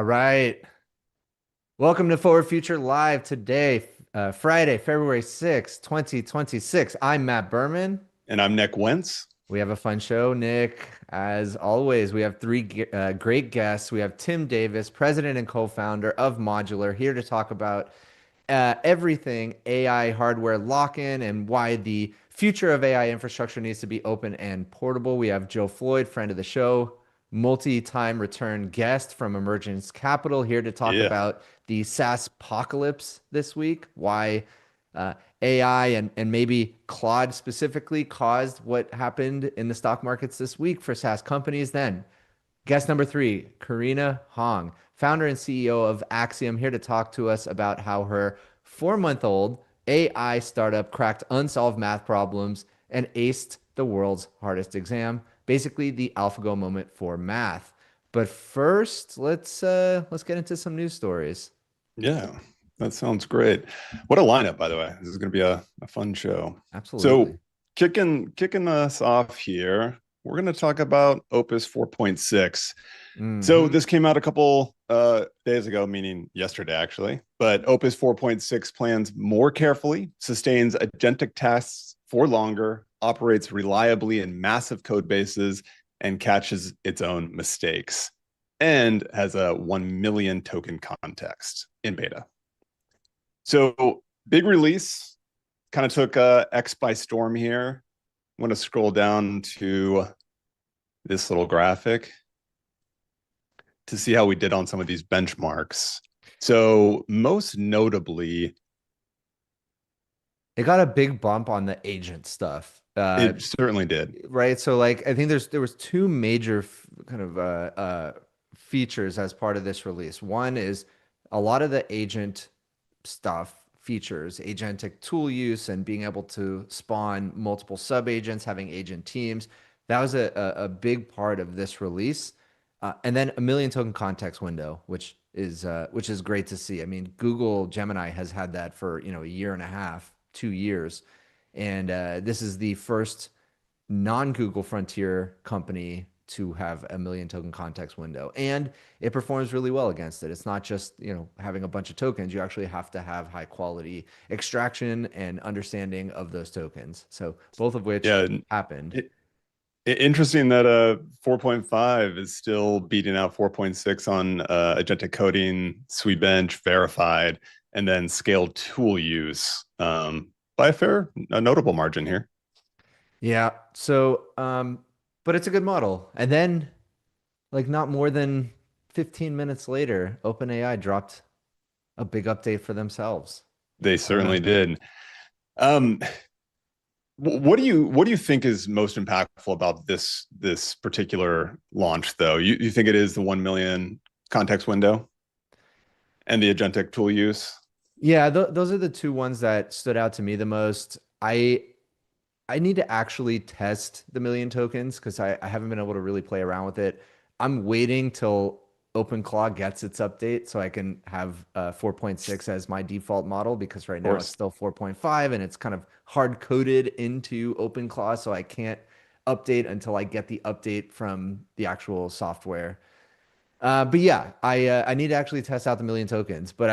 All right. Welcome to Forward Future Live today, Friday, February 6th, 2026. I'm Matt Berman. And I'm Nick Wentz. We have a fun show, Nick. As always, we have three great guests. We have Tim Davis, president and co-founder of Modular, here to talk about everything AI hardware lock-in and why the future of AI infrastructure needs to be open and portable. We have Joe Floyd, friend of the show, multi-time return guest from Emergence Capital, here to talk Yeah. about the SaaS apocalypse this week, why AI and maybe Claude specifically caused what happened in the stock markets this week for SaaS companies. Then guest number three, Karina Hong, founder and CEO of Axiom, here to talk to us about how her 4-month-old AI startup cracked unsolved math problems and aced the world's hardest exam. Basically, the AlphaGo moment for math. But first, let's get into some news stories. Yeah. That sounds great. What a lineup, by the way. This is going to be a fun show. So Absolutely. kicking us off here, we're going to talk about Opus 4.6. So Hmm. this came out a couple days ago, meaning yesterday, actually. But Opus 4.6 plans more carefully, sustains agentic tasks for longer, operates reliably in massive code bases, and catches its own mistakes, and has a 1 million token context in beta. So big release, kind of took X by storm here. I'm going to scroll down to this little graphic to see how we did on some of these benchmarks. So most notably, It got a big bump on the agent stuff. it certainly did. Right. So like I think there was two major kind of features as part of this release. One is a lot of the agent stuff features, agentic tool use and being able to spawn multiple sub agents, having agent teams. That was a big part of this release. And then a million token context window, which is great to see. I mean, Google Gemini has had that for, a year and a half, 2 years. And this is the first non-Google frontier company to have a million token context window. And it performs really well against it. It's not just, having a bunch of tokens. You actually have to have high quality extraction and understanding of those tokens. So both of which Yeah. happened. It, Interesting that 4.5 is still beating out 4.6 on agentic coding, Sweetbench, verified, and then scaled tool use by a notable margin here. Yeah. So, but it's a good model. And then, like, not more than 15 minutes later, OpenAI dropped a big update for themselves. They I don't know. certainly did. Um, what do you think is most impactful about this particular launch, though? You think it is the 1 million context window and the agentic tool use? Yeah, those are the two ones that stood out to me the most. I need to actually test the million tokens because I haven't been able to really play around with it. I'm waiting till OpenClaw gets its update so I can have 4.6 as my default model because right Of now it's course. still 4.5 and it's kind of hard coded into OpenClaw, so I can't update until I get the update from the actual software. But yeah, I need to actually test out the million tokens. But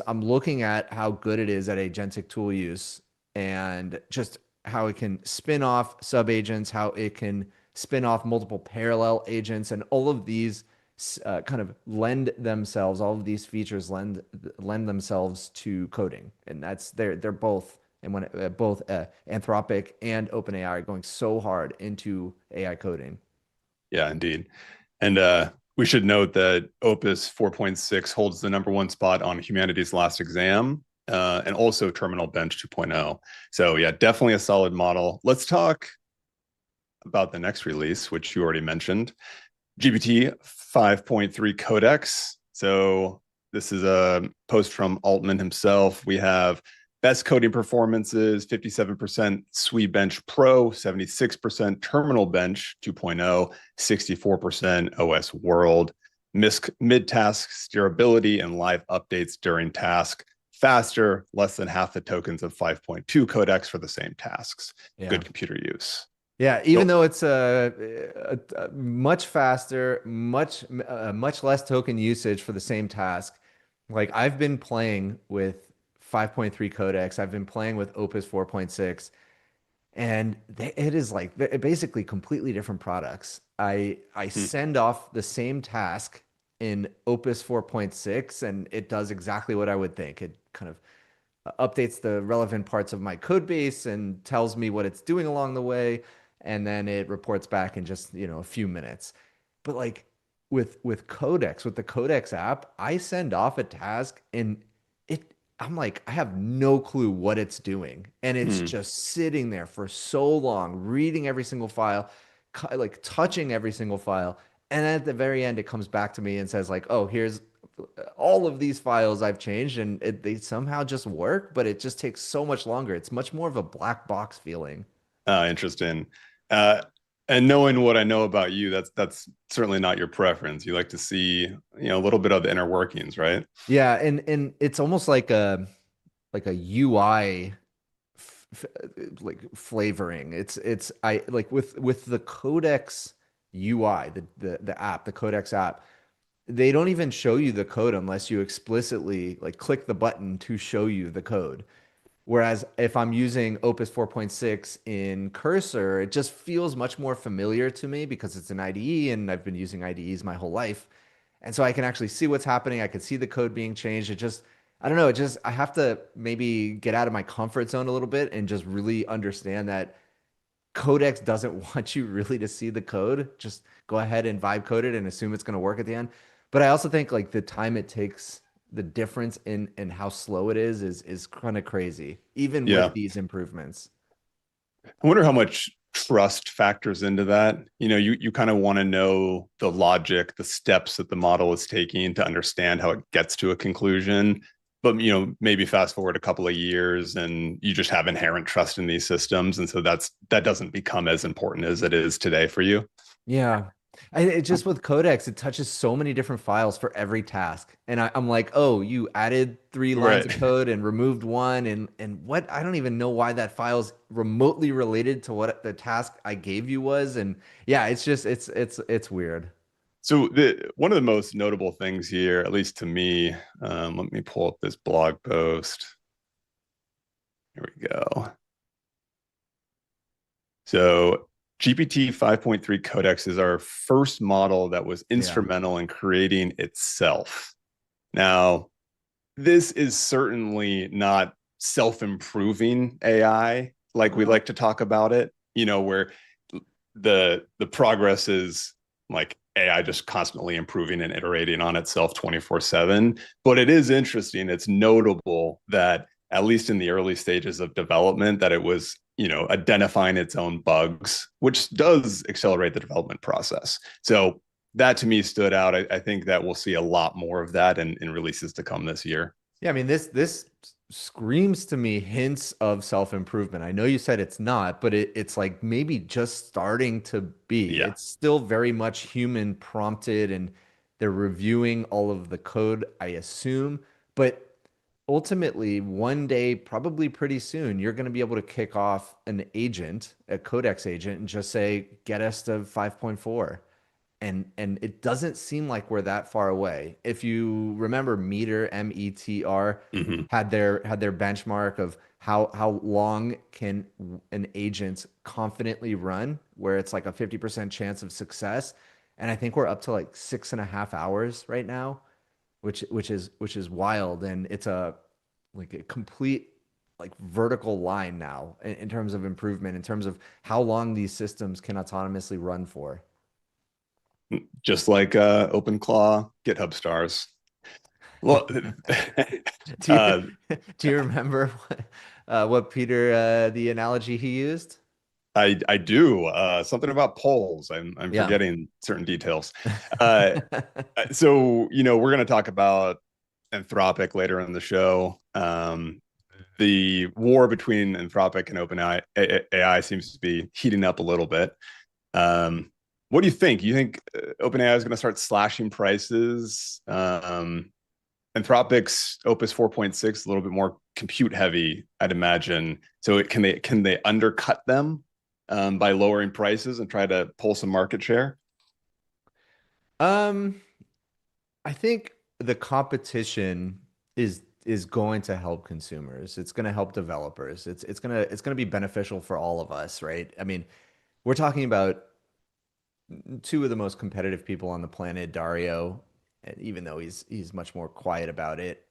I'm looking at how good it is at agentic tool use and just how it can spin off sub agents, how it can spin off multiple parallel agents, and all of these kind of lend themselves. All of these features lend themselves to coding, and they're both. And when both Anthropic and OpenAI are going so hard into AI coding. Yeah, indeed. And we should note that Opus 4.6 holds the number one spot on humanity's last exam, and also Terminal Bench 2.0. So yeah, definitely a solid model. Let's talk about the next release, which you already mentioned, GPT 5.3 Codex. So this is a post from Altman himself. We have best coding performances, 57% Sweetbench Pro, 76% Terminal Bench 2.0, 64% OS World, mid-task steerability and live updates during task, faster, less than half the tokens of 5.2 Codex for the same tasks. Yeah. Good computer use. Yeah, even though it's much faster, much less token usage for the same task. Like I've been playing with 5.3 codecs. I've been playing with Opus 4.6, and it is like basically completely different products. I Hmm. send off the same task in Opus 4.6, and it does exactly what I would think. It kind of updates the relevant parts of my code base and tells me what it's doing along the way, and then it reports back in just, a few minutes. But like with the Codex app, I send off a task and I'm like, I have no clue what it's doing. And it's Hmm. just sitting there for so long, reading every single file, like touching every single file. And at the very end, it comes back to me and says, like, oh, here's all of these files I've changed, and they somehow just work, but it just takes so much longer. It's much more of a black box feeling. Interesting. Uh, and knowing what I know about you, that's certainly not your preference. You like to see, a little bit of the inner workings, right? Yeah, and it's almost like a UI like flavoring. It's I like with the Codex UI, the app, the Codex app. They don't even show you the code unless you explicitly like click the button to show you the code. Whereas if I'm using Opus 4.6 in Cursor, it just feels much more familiar to me because it's an IDE and I've been using IDEs my whole life. And so I can actually see what's happening. I can see the code being changed. I don't know, I have to maybe get out of my comfort zone a little bit and just really understand that Codex doesn't want you really to see the code. Just go ahead and vibe code it and assume it's going to work at the end. But I also think like the time it takes, the difference in how slow it is kind of crazy, even with Yeah. these improvements. I wonder how much trust factors into that. You kind of want to know the logic, the steps that the model is taking to understand how it gets to a conclusion. But maybe fast forward a couple of years and you just have inherent trust in these systems. And so that doesn't become as important as it is today for you. Yeah. It just with Codex, it touches so many different files for every task. And I'm like, oh, you added 3 lines Right. of code and removed one. And what? I don't even know why that file's remotely related to what the task I gave you was. And yeah, it's weird. So one of the most notable things here, at least to me, let me pull up this blog post. Here we go. So GPT 5.3 Codex is our first model that was Yeah. instrumental in creating itself. Now, this is certainly not self-improving AI like we like to talk about it, where the progress is like AI just constantly improving and iterating on itself 24/7. But it is interesting. It's notable that at least in the early stages of development, that it was, identifying its own bugs, which does accelerate the development process. So that to me stood out. I think that we'll see a lot more of that in releases to come this year. Yeah, I mean this screams to me hints of self-improvement. I know you said it's not, but it's like maybe just starting to be. Yeah. It's still very much human prompted and they're reviewing all of the code, I assume. But ultimately, one day, probably pretty soon, you're going to be able to kick off an agent, a Codex agent, and just say, get us to 5.4. And it doesn't seem like we're that far away. If you remember Meter, METR, Mm-hmm. had their benchmark of how long can an agent confidently run, where it's like a 50% chance of success. And I think we're up to like 6.5 hours right now, which is wild. And it's like a complete like vertical line now in terms of improvement, in terms of how long these systems can autonomously run for. Just like OpenClaw, GitHub stars. Well, Do uh, you do you remember what Peter the analogy he used? I do something about polls. I'm Yeah. forgetting certain details. Uh, so we're going to talk about Anthropic later in the show. The war between Anthropic and OpenAI seems to be heating up a little bit. What do you think? You think OpenAI is going to start slashing prices? Anthropic's Opus 4.6 a little bit more compute heavy, I'd imagine. So can they undercut them? by lowering prices and try to pull some market share? Um, I think the competition is going to help consumers. It's going to help developers. It's gonna be beneficial for all of us, right? I mean, we're talking about two of the most competitive people on the planet, Dario, even though he's much more quiet about it.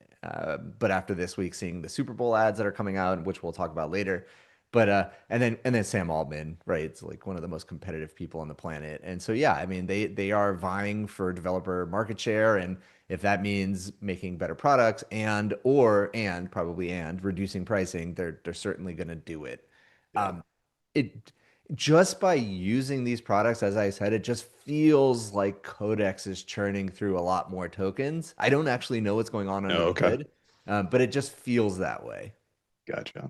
But after this week, seeing the Super Bowl ads that are coming out, which we'll talk about later, but and then Sam Altman, right? It's like one of the most competitive people on the planet, and so yeah, I mean they are vying for developer market share, and if that means making better products and probably reducing pricing, they're certainly going to do it. Yeah. It just by using these products, as I said, it just feels like Codex is churning through a lot more tokens. I don't actually know what's going on under Oh, the okay. hood, but it just feels that way. Gotcha.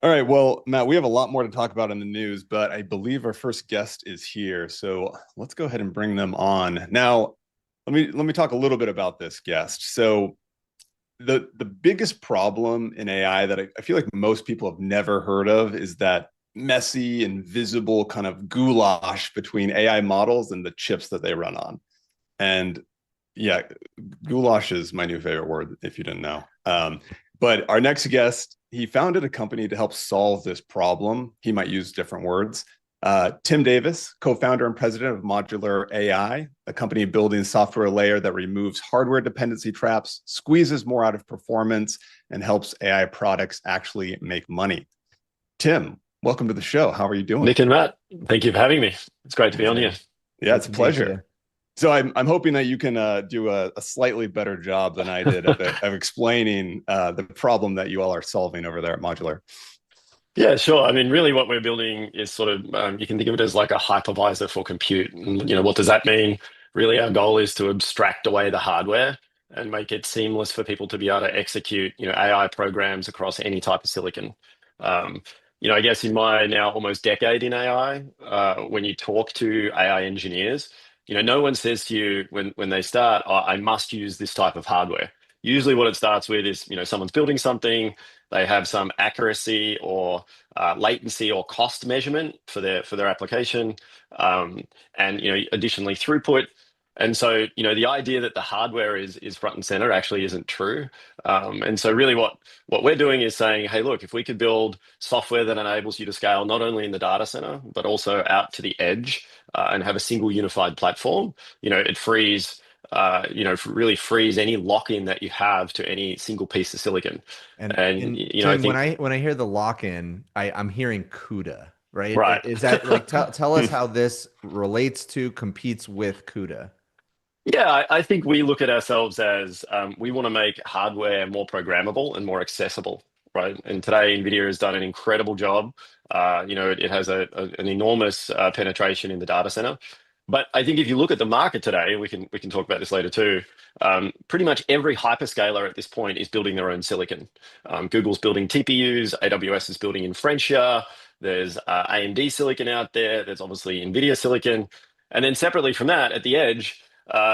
All right. Well, Matt, we have a lot more to talk about in the news, but I believe our first guest is here. So let's go ahead and bring them on. Now, let me talk a little bit about this guest. So the biggest problem in AI that I feel like most people have never heard of is that messy, invisible kind of goulash between AI models and the chips that they run on. And yeah, goulash is my new favorite word, if you didn't know. But our next guest, he founded a company to help solve this problem. He might use different words. Tim Davis, co-founder and president of Modular AI, a company building software layer that removes hardware dependency traps, squeezes more out of performance, and helps AI products actually make money. Tim, welcome to the show. How are you doing? Nick and Matt, thank you for having me. It's great to be on here. Hey, Yeah, good it's a to meet you. pleasure. So I'm hoping that you can do a slightly better job than I did of explaining the problem that you all are solving over there at Modular. Yeah, sure. I mean, really, what we're building is sort of you can think of it as like a hypervisor for compute. And, what does that mean? Really, our goal is to abstract away the hardware and make it seamless for people to be able to execute, AI programs across any type of silicon. Um, I guess in my now almost decade in AI, when you talk to AI engineers, no one says to you when they start, "Oh, I must use this type of hardware." Usually, what it starts with is, someone's building something, they have some accuracy or latency or cost measurement for their application, um, and additionally throughput. And so the idea that the hardware is front and center actually isn't true. And so really what we're doing is saying, hey, look, if we could build software that enables you to scale not only in the data center but also out to the edge, and have a single unified platform, it frees. Really frees any lock-in that you have to any single piece of silicon. And And I Tim, when think I hear the lock-in, I'm hearing CUDA, right? right. Is that like tell us how this relates to competes with CUDA? Yeah, I think we look at ourselves as we want to make hardware more programmable and more accessible, right? And today, NVIDIA has done an incredible job. It has an enormous penetration in the data center. But I think if you look at the market today, we can talk about this later too. Pretty much every hyperscaler at this point is building their own silicon. Google's building TPUs, AWS is building Inferentia. There's AMD silicon out there. There's obviously NVIDIA silicon, and then separately from that, at the edge.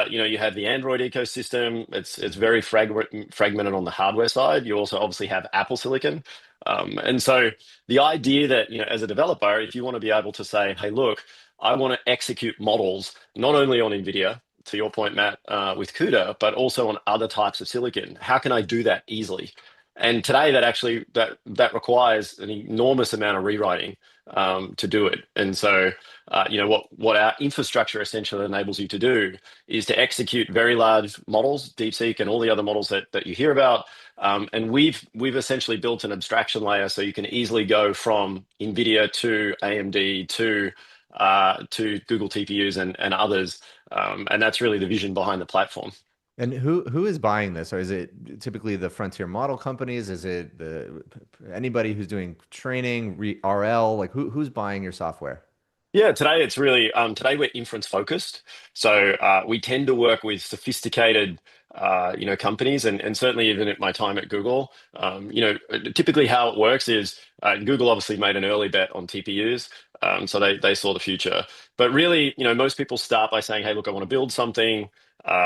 You have the Android ecosystem. It's very fragmented on the hardware side. You also obviously have Apple Silicon, and so the idea that as a developer, if you want to be able to say, "Hey, look, I want to execute models not only on NVIDIA, to your point, Matt, with CUDA, but also on other types of silicon. How can I do that easily?" And today, that requires an enormous amount of rewriting to do it. And so, what our infrastructure essentially enables you to do is to execute very large models, DeepSeek and all the other models that you hear about. And we've essentially built an abstraction layer so you can easily go from NVIDIA to AMD to Google TPUs and others. And that's really the vision behind the platform. And who is buying this? Or is it typically the frontier model companies? Is it the anybody who's doing training, RL? Like who's buying your software? Yeah, today it's really today we're inference focused. So we tend to work with sophisticated companies, and certainly even at my time at Google, typically how it works is Google obviously made an early bet on TPUs, so they saw the future. But really, most people start by saying, "Hey, look, I want to build something."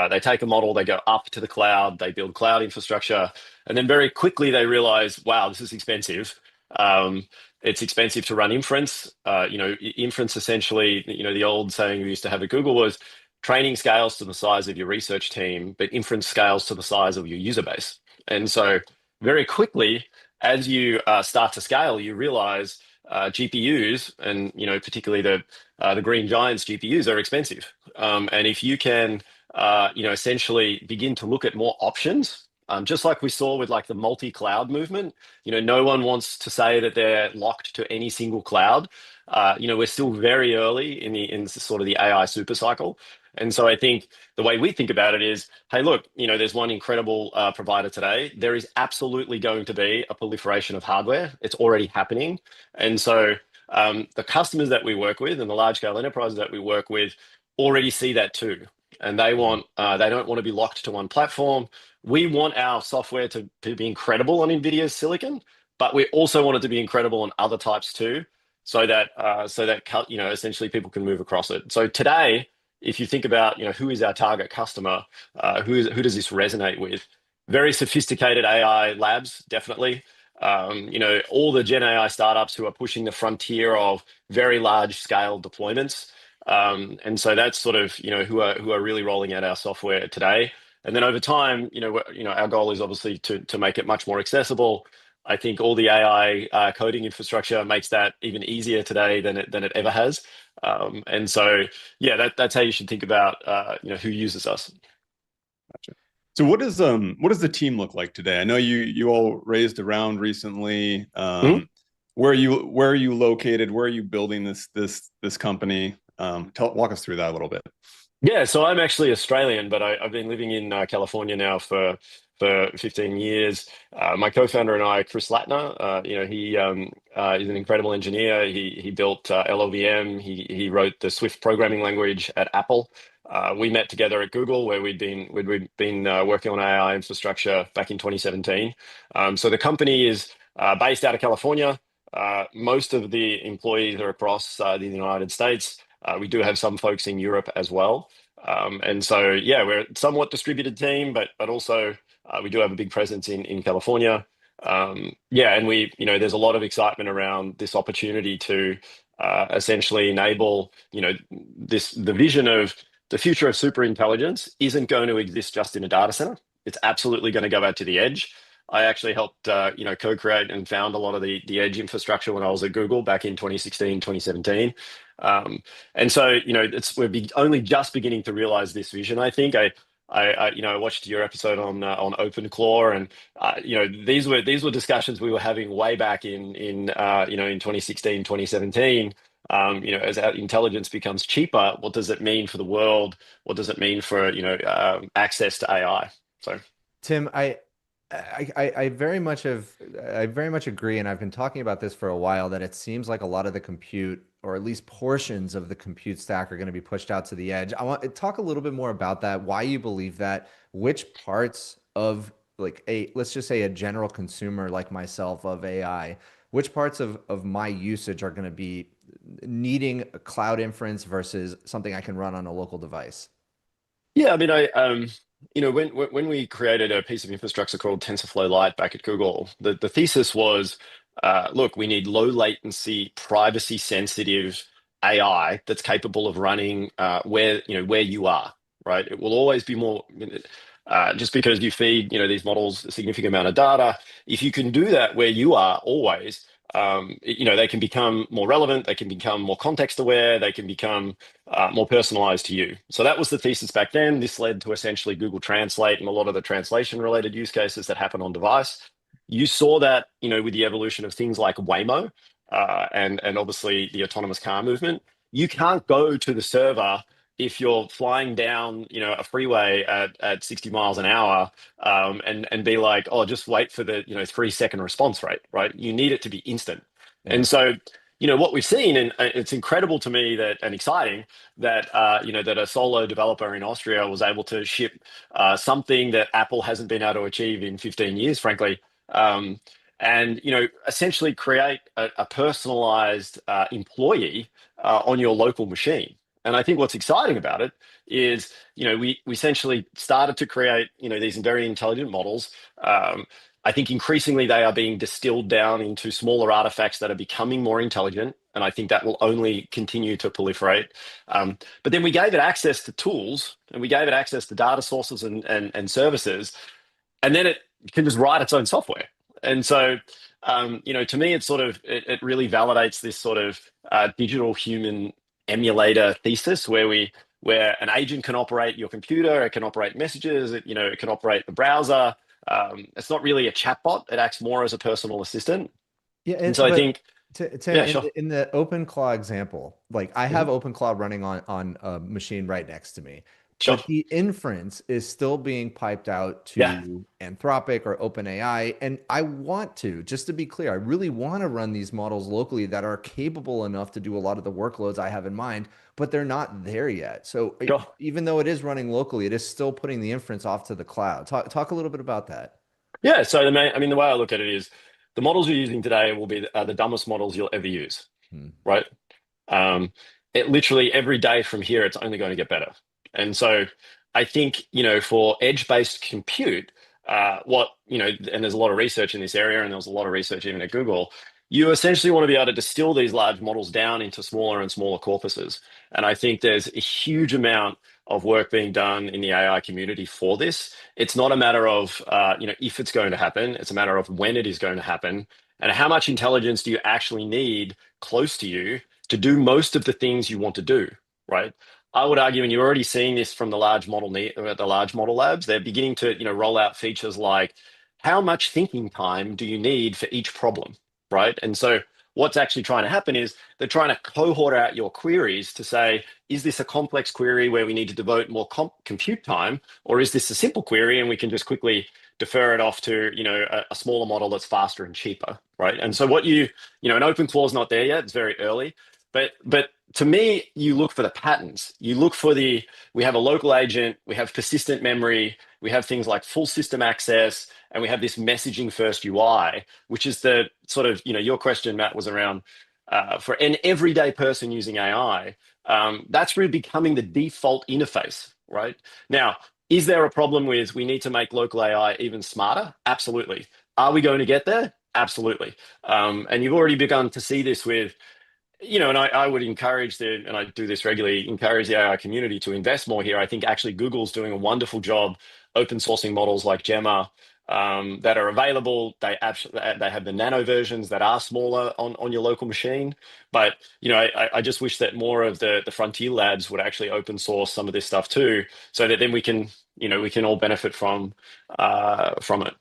They take a model, they go up to the cloud, they build cloud infrastructure, and then very quickly they realize, "Wow, this is expensive." Um, It's expensive to run inference. Inference essentially, the old saying we used to have at Google was training scales to the size of your research team, but inference scales to the size of your user base. And so very quickly, as you start to scale, you realize GPUs and particularly the green giants GPUs are expensive. And if you can essentially begin to look at more options, just like we saw with like the multi-cloud movement, no one wants to say that they're locked to any single cloud. We're still very early in sort of the AI super cycle. And so I think the way we think about it is, hey, look, there's one incredible provider today. There is absolutely going to be a proliferation of hardware. It's already happening. And so the customers that we work with and the large scale enterprises that we work with already see that too. And they don't want to be locked to one platform. We want our software to be incredible on NVIDIA's silicon, but we also want it to be incredible on other types too, so that essentially people can move across it. So today, if you think about who is our target customer, who does this resonate with? Very sophisticated AI labs, definitely. All the Gen AI startups who are pushing the frontier of very large scale deployments. And so that's sort of who are really rolling out our software today. And then over time, our goal is obviously to make it much more accessible. I think all the AI coding infrastructure makes that even easier today than it ever has. And so, yeah, that's how you should think about who uses us. Gotcha. So what does the team look like today? I know you all raised a round recently. Where are you located? Where are you building this company? Walk us through that a little bit. Yeah, so I'm actually Australian, but I've been living in California now for 15 years. My co-founder and I, Chris Latner, he is an incredible engineer. He built LLVM. He wrote the Swift programming language at Apple. We met together at Google, where we'd been working on AI infrastructure back in 2017. So the company is based out of California. Most of the employees are across the United States. We do have some folks in Europe as well. And so, yeah, we're a somewhat distributed team, but also we do have a big presence in California. And there's a lot of excitement around this opportunity to essentially enable, the vision of the future of super intelligence isn't going to exist just in a data center. It's absolutely going to go out to the edge. I actually helped, co-create and found a lot of the edge infrastructure when I was at Google back in 2016, 2017. And so, we're only just beginning to realize this vision. I think I watched your episode on OpenClaw, and these were discussions we were having way back in 2016, 2017. As our intelligence becomes cheaper, what does it mean for the world? What does it mean for access to AI? So, Tim, I very much agree, and I've been talking about this for a while, that it seems like a lot of the compute, or at least portions of the compute stack, are going to be pushed out to the edge. I want to talk a little bit more about that, why you believe that, which parts of let's just say a general consumer like myself of AI, which parts of my usage are going to be needing a cloud inference versus something I can run on a local device. Yeah, I mean, when we created a piece of infrastructure called TensorFlow Lite back at Google, the thesis was, look, we need low latency, privacy sensitive AI that's capable of running where you are, right? It will always be more, just because you feed these models a significant amount of data. If you can do that where you are always, they can become more relevant, they can become more context aware, they can become more personalized to you. So that was the thesis back then. This led to essentially Google Translate and a lot of the translation related use cases that happen on device. You saw that with the evolution of things like Waymo, and obviously the autonomous car movement. You can't go to the server if you're flying down a freeway at 60 miles an hour, and be like, oh, just wait for the 3-second response rate, right? You need it to be instant. Yeah. And so what we've seen, and it's incredible to me and exciting that that a solo developer in Austria was able to ship something that Apple hasn't been able to achieve in 15 years, frankly. And essentially create a personalized employee on your local machine. And I think what's exciting about it is, we essentially started to create, these very intelligent models. I think increasingly they are being distilled down into smaller artifacts that are becoming more intelligent. And I think that will only continue to proliferate. But then we gave it access to tools, and we gave it access to data sources and services, and then it can just write its own software. And so, to me, it really validates this sort of digital human emulator thesis where an agent can operate your computer, it can operate messages, it can operate the browser. It's not really a chatbot; it acts more as a personal assistant. Yeah, And so I but think, Tim, yeah, sure. in the OpenClaw example, like I have Mhm. OpenClaw running on a machine right next to me, Sure. but the inference is still being piped out Yeah. to Anthropic or OpenAI. And I want to, just to be clear, I really want to run these models locally that are capable enough to do a lot of the workloads I have in mind, but they're not there yet. So Sure. even though it is running locally, it is still putting the inference off to the cloud. Talk a little bit about that. Yeah. So the way I look at it is the models you're using today will be the dumbest models you'll ever use, Hmm. right? Um, it literally every day from here, it's only going to get better. And so I think, for edge-based compute, and there's a lot of research in this area, and there's a lot of research even at Google, you essentially want to be able to distill these large models down into smaller and smaller corpuses. And I think there's a huge amount of work being done in the AI community for this. It's not a matter of, if it's going to happen, it's a matter of when it is going to happen. And how much intelligence do you actually need close to you to do most of the things you want to do, right? I would argue, and you're already seeing this from the large model labs, they're beginning to, roll out features like how much thinking time do you need for each problem, right? And so what's actually trying to happen is they're trying to cohort out your queries to say, is this a complex query where we need to devote more compute time, or is this a simple query and we can just quickly defer it off to, a smaller model that's faster and cheaper, right? And so an OpenClaw is not there yet; it's very early. But to me, you look for the patterns. You look for we have a local agent, we have persistent memory, we have things like full system access, and we have this messaging first UI, which is the sort of, your question, Matt, was around for an everyday person using AI. That's really becoming the default interface, right? Now, is there a problem with we need to make local AI even smarter? Absolutely. Are we going to get there? Absolutely. And you've already begun to see this with, and I would and I do this regularly, encourage the AI community to invest more here. I think actually Google's doing a wonderful job open sourcing models like Gemma that are available. They have the nano versions that are smaller on your local machine. But, I just wish that more of the frontier labs would actually open source some of this stuff too, so that then we can all benefit from it.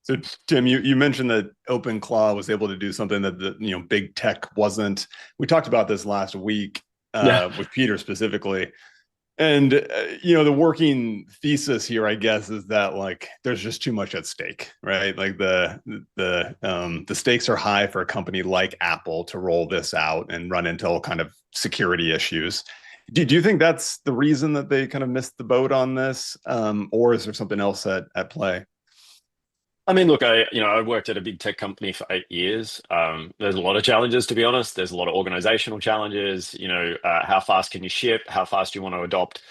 So Tim, you mentioned that OpenClaw was able to do something that the big tech wasn't. We talked about this last week Yeah. with Peter specifically, and the working thesis here, I guess, is that like there's just too much at stake, right? Like the stakes are high for a company like Apple to roll this out and run into all kind of security issues. Do you think that's the reason that they kind of missed the boat on this, or is there something else at play? I mean, look, I worked at a big tech company for 8 years. There's a lot of challenges, to be honest. There's a lot of organizational challenges. How fast can you ship? How fast do you want to adopt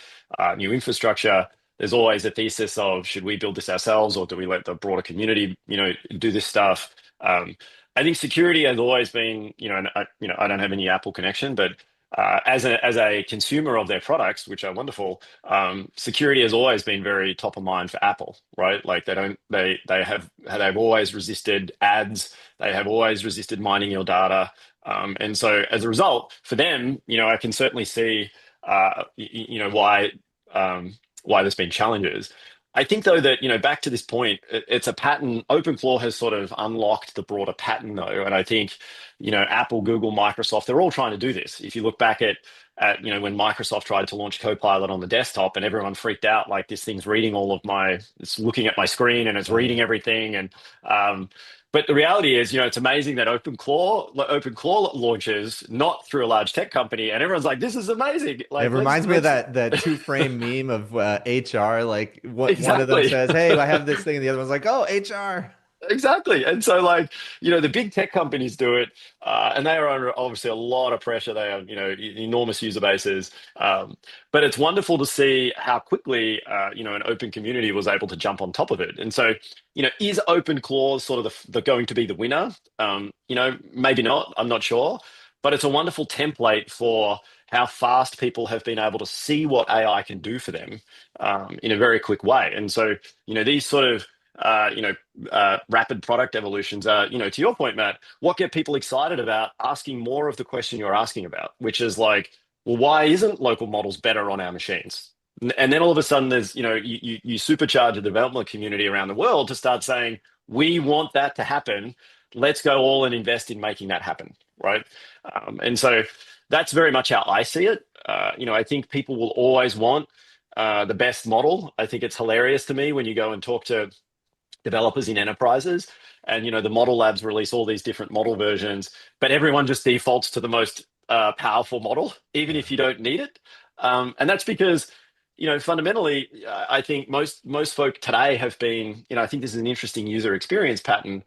new infrastructure? There's always a thesis of should we build this ourselves or do we let the broader community, do this stuff? I think security has always been, and I don't have any Apple connection, but as a consumer of their products, which are wonderful, security has always been very top of mind for Apple, right? Like they've always resisted ads, they have always resisted mining your data, and so as a result, for them, I can certainly see, why there's been challenges. I think though that back to this point, it's a pattern. OpenClaw has sort of unlocked the broader pattern though, and I think Apple, Google, Microsoft, they're all trying to do this. If you look back at when Microsoft tried to launch Copilot on the desktop, and everyone freaked out, like this thing's reading it's looking at my screen and it's reading everything, and but the reality is, it's amazing that OpenClaw launches not through a large tech company, and everyone's like, "This is amazing!" It Like, reminds me of that two-frame meme of HR. Like one of them exactly. says, "Hey, I have this thing," and the other one's like, "Oh, HR." Exactly. And so, like, the big tech companies do it, and they are under obviously a lot of pressure. They have, enormous user bases. But it's wonderful to see how quickly, an open community was able to jump on top of it. And so, is open clause sort of the going to be the winner? Maybe not. I'm not sure. But it's a wonderful template for how fast people have been able to see what AI can do for them in a very quick way. And so, these sort of rapid product evolutions are, to your point, Matt, what get people excited about asking more of the question you're asking about, which is like, well, why isn't local models better on our machines? And then all of a sudden there's, you supercharge the development community around the world to start saying, we want that to happen. Let's go all and invest in making that happen, right? And so that's very much how I see it. I think people will always want the best model. I think it's hilarious to me when you go and talk to developers in enterprises, and the model labs release all these different model versions, but everyone just defaults to the most powerful model, even if you don't need it. And that's because fundamentally, I think most folk today have been, I think this is an interesting user experience pattern.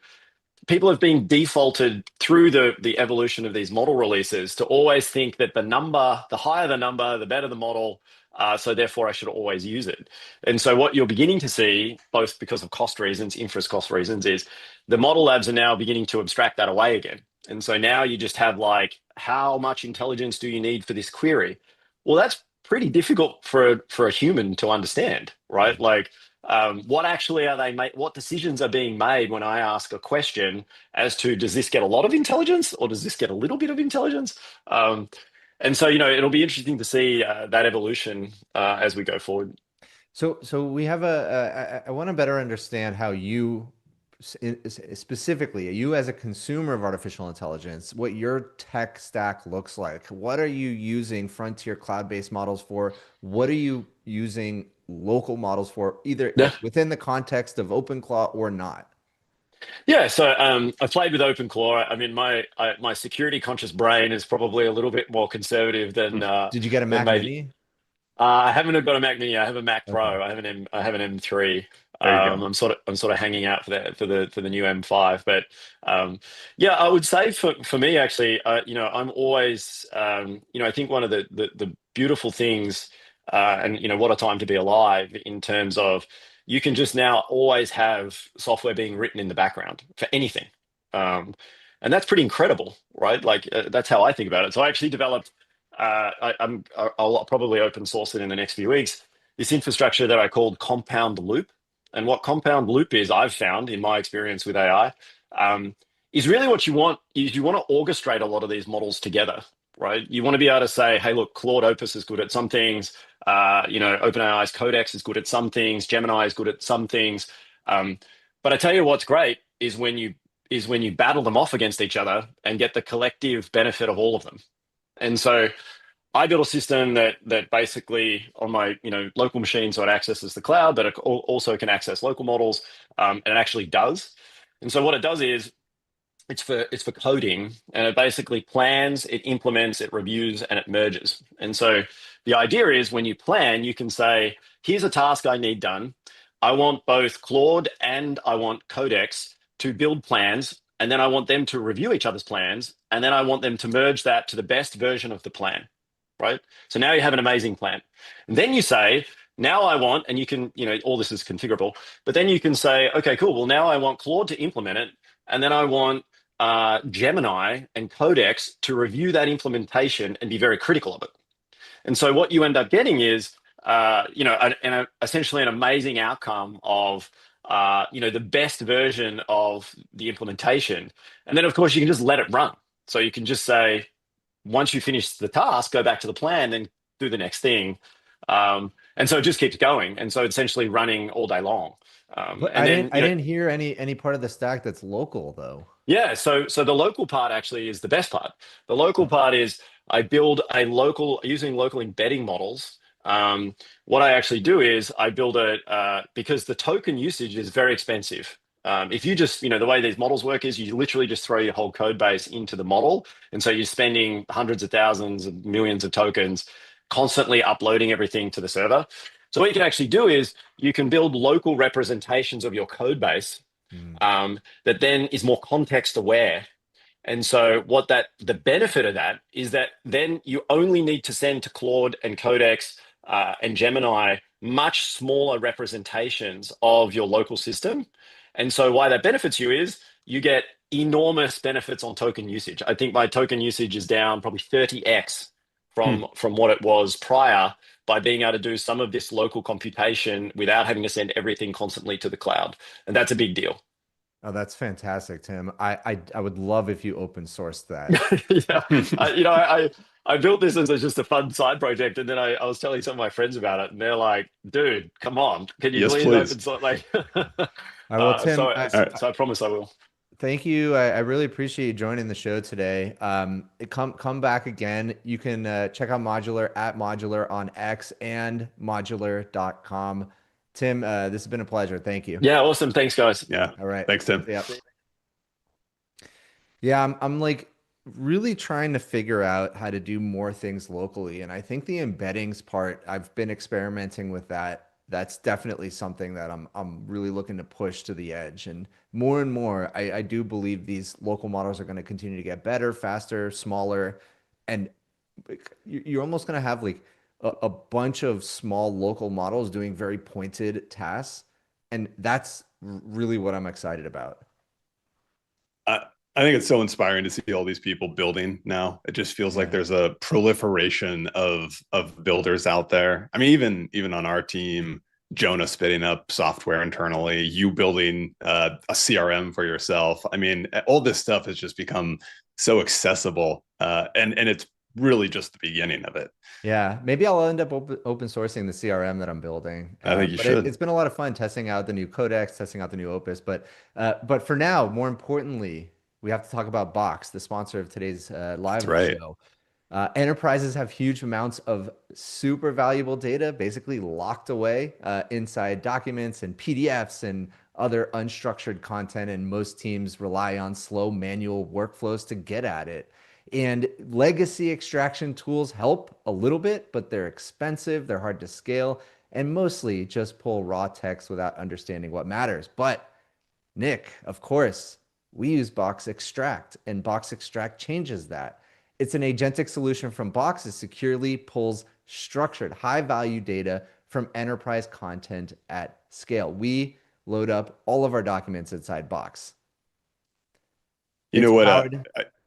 People have been defaulted through the evolution of these model releases to always think that the higher the number, the better the model. So therefore, I should always use it. And so what you're beginning to see, both because of cost reasons, inference cost reasons, is the model labs are now beginning to abstract that away again. And so now you just have like, how much intelligence do you need for this query? Well, that's pretty difficult for a human to understand, right? Like, what actually are they what decisions are being made when I ask a question as to, does this get a lot of intelligence or does this get a little bit of intelligence? And so, it'll be interesting to see that evolution as we go forward. So we have I want to better understand how you specifically, you as a consumer of artificial intelligence, what your tech stack looks like. What are you using frontier cloud-based models for? What are you using local models for, either Yeah. within the context of OpenClaw or not? Yeah, so I played with OpenClaw. I mean, my security conscious brain is probably a little bit more conservative Did you get a than Mac maybe. Mini? I haven't got a Mac Mini. I have a Mac Okay, Pro. I have an M3. There you go. I'm sort of hanging out for the new M5. But yeah, I would say for me actually, I'm always I think one of the beautiful things, and what a time to be alive in terms of, you can just now always have software being written in the background for anything. Um, and that's pretty incredible, right? Like, that's how I think about it. So I actually developed, I'll probably open source it in the next few weeks, this infrastructure that I called Compound Loop. And what Compound Loop is, I've found in my experience with AI, is really what you want is, you want to orchestrate a lot of these models together, right? You want to be able to say, hey, look, Claude Opus is good at some things. OpenAI's Codex is good at some things. Gemini is good at some things. But I tell you what's great is when you battle them off against each other and get the collective benefit of all of them. And so I built a system that basically on my local machine, so it accesses the cloud, but it also can access local models, and it actually does. And so what it does is, it's for coding, and it basically plans, it implements, it reviews, and it merges. And so the idea is, when you plan, you can say, here's a task I need done. I want both Claude and I want Codex to build plans, and then I want them to review each other's plans, and then I want them to merge that to the best version of the plan, right? So now you have an amazing plan. And then you say, now I want, and you can, all this is configurable, but then you can say, okay, cool. Well, now I want Claude to implement it, and then I want Gemini and Codex to review that implementation and be very critical of it. And so what you end up getting is, essentially an amazing outcome of, the best version of the implementation. And then, of course, you can just let it run. So you can just say, once you finish the task, go back to the plan, then do the next thing. And so it just keeps going. And so it's essentially running all day long. But And I then, didn't hear any part of the stack that's local though. yeah, so the local part actually is the best part. The local part is, I build a local using local embedding models. What I actually do is I build because the token usage is very expensive. If you just, the way these models work is, you literally just throw your whole code base into the model. And so you're spending hundreds of thousands of millions of tokens constantly uploading everything to the server. So what you can actually do is, you can build local representations of your code base. Mm. that then is more context aware. And so the benefit of that is that then you only need to send to Claude and Codex and Gemini much smaller representations of your local system. And so why that benefits you is you get enormous benefits on token usage. I think my token usage is down probably 30x from what it was prior by being able to do some of this local computation without having to send everything constantly to the cloud. And that's a big deal. Oh, that's fantastic, Tim. I would love if you open sourced that. Yeah, I built this as just a fun side project, and then I was telling some of my friends about it, and they're like, "Dude, come on, can you Yes, please please. open source?" Like, All right, well, Tim, All right. so I promise I will. thank you. I really appreciate you joining the show today. Come back again. You can check out Modular at Modular on X and modular.com. Tim, this has been a pleasure. Thank you. Yeah, awesome. Thanks, guys. Yeah. All right. Thanks, Tim. Yeah. Yeah, I'm like really trying to figure out how to do more things locally. And I think the embeddings part, I've been experimenting with that. That's definitely something that I'm really looking to push to the edge. And more, I do believe these local models are going to continue to get better, faster, smaller, and you're almost going to have like a bunch of small local models doing very pointed tasks. And that's really what I'm excited about. I think it's so inspiring to see all these people building now. It just feels like Yeah. there's a proliferation of builders out there. I mean, even on our team, Jonah spitting up software internally, you building a CRM for yourself. I mean, all this stuff has just become so accessible, and it's really just the beginning of it. Yeah, maybe I'll end up open sourcing the CRM that I'm building. I think you But should. it's been a lot of fun testing out the new codex, testing out the new Opus. But for now, more importantly, we have to talk about Box, the sponsor of today's That's live right. show. Enterprises have huge amounts of super valuable data basically locked away inside documents and PDFs and other unstructured content, and most teams rely on slow manual workflows to get at it. And legacy extraction tools help a little bit, but they're expensive, they're hard to scale, and mostly just pull raw text without understanding what matters. But Nick, of course, we use Box Extract, and Box Extract changes that. It's an agentic solution from Box that securely pulls structured, high-value data from enterprise content at scale. We load up all of our documents inside Box. You It's know what?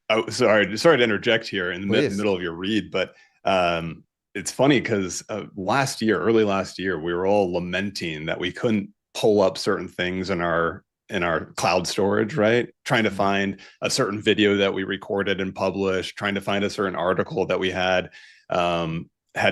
powered. Sorry to interject here in the Please. middle of your read, but it's funny because early last year, we were all lamenting that we couldn't pull up certain things in our cloud storage, right? Trying to find a certain video that we recorded and published, trying to find a certain article that we had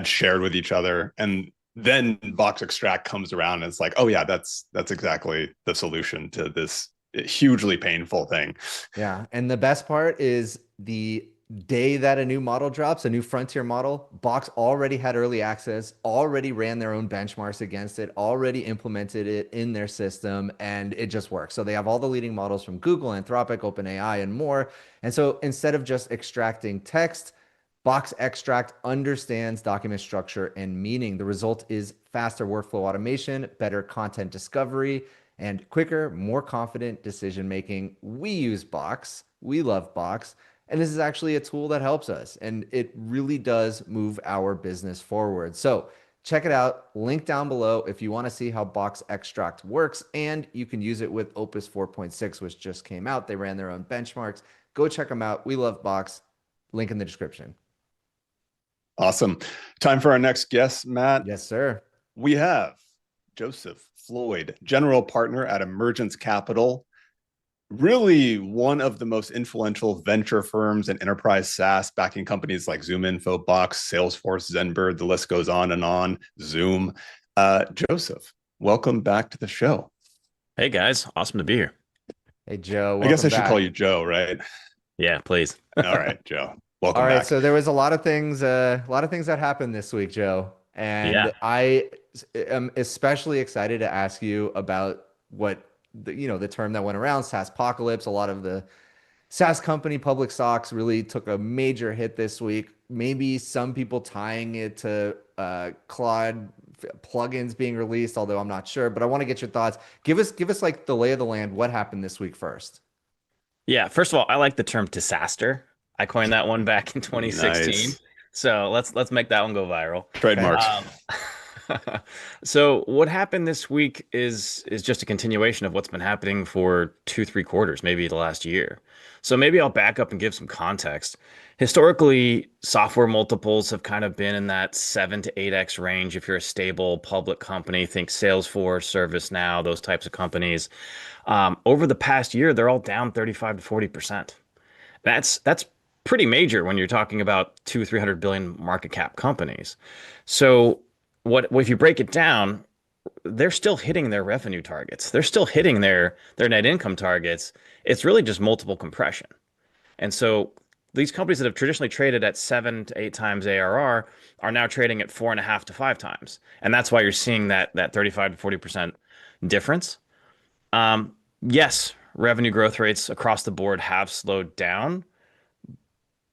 shared with each other, and then Box Extract comes around and it's like, oh yeah, that's exactly the solution to this hugely painful thing. Yeah. And the best part is the day that a new model drops, a new frontier model, Box already had early access, already ran their own benchmarks against it, already implemented it in their system, and it just works. So they have all the leading models from Google, Anthropic, OpenAI, and more. And so instead of just extracting text, Box Extract understands document structure and meaning. The result is faster workflow automation, better content discovery, and quicker, more confident decision making. We use Box. We love Box. And this is actually a tool that helps us. And it really does move our business forward. So check it out. Link down below if you want to see how Box Extract works. And you can use it with Opus 4.6, which just came out. They ran their own benchmarks. Go check them out. We love Box. Link in the description. Awesome. Time for our next guest, Matt. Yes, sir. We have Joseph Floyd, general partner at Emergence Capital. Really one of the most influential venture firms and enterprise SaaS, backing companies like ZoomInfo, Box, Salesforce, Zenbird, the list goes on and on, Zoom. Joseph, welcome back to the show. Hey guys, awesome to be here. Hey, Joe. I guess I should back. call you Joe, right? Yeah, please. All right, Joe. Welcome All right, back. so there was a lot of things that happened this week, Joe, and Yeah. I am especially excited to ask you about what the term that went around, SaaS apocalypse. A lot of the SaaS company public stocks really took a major hit this week. maybe some people tying it to Claude plugins being released, although I'm not sure. But I want to get your thoughts. Give us like the lay of the land. What happened this week first? Yeah, first of all, I like the term disaster. I coined that one back in 2016. Nice. So let's make that one go viral. Okay. Trademarked. So what happened this week is just a continuation of what's been happening for 2, 3 quarters, maybe the last year. So maybe I'll back up and give some context. Historically, software multiples have kind of been in that 7 to 8x range. If you're a stable public company, think Salesforce, ServiceNow, those types of companies. Over the past year, they're all down 35 to 40%. That's pretty major when you're talking about 200 to 300 billion market cap companies. So what if you break it down, they're still hitting their revenue targets. They're still hitting their net income targets. It's really just multiple compression. And so these companies that have traditionally traded at 7 to 8 times ARR are now trading at 4.5 to 5 times. And that's why you're seeing that 35 to 40% difference. Yes, revenue growth rates across the board have slowed down,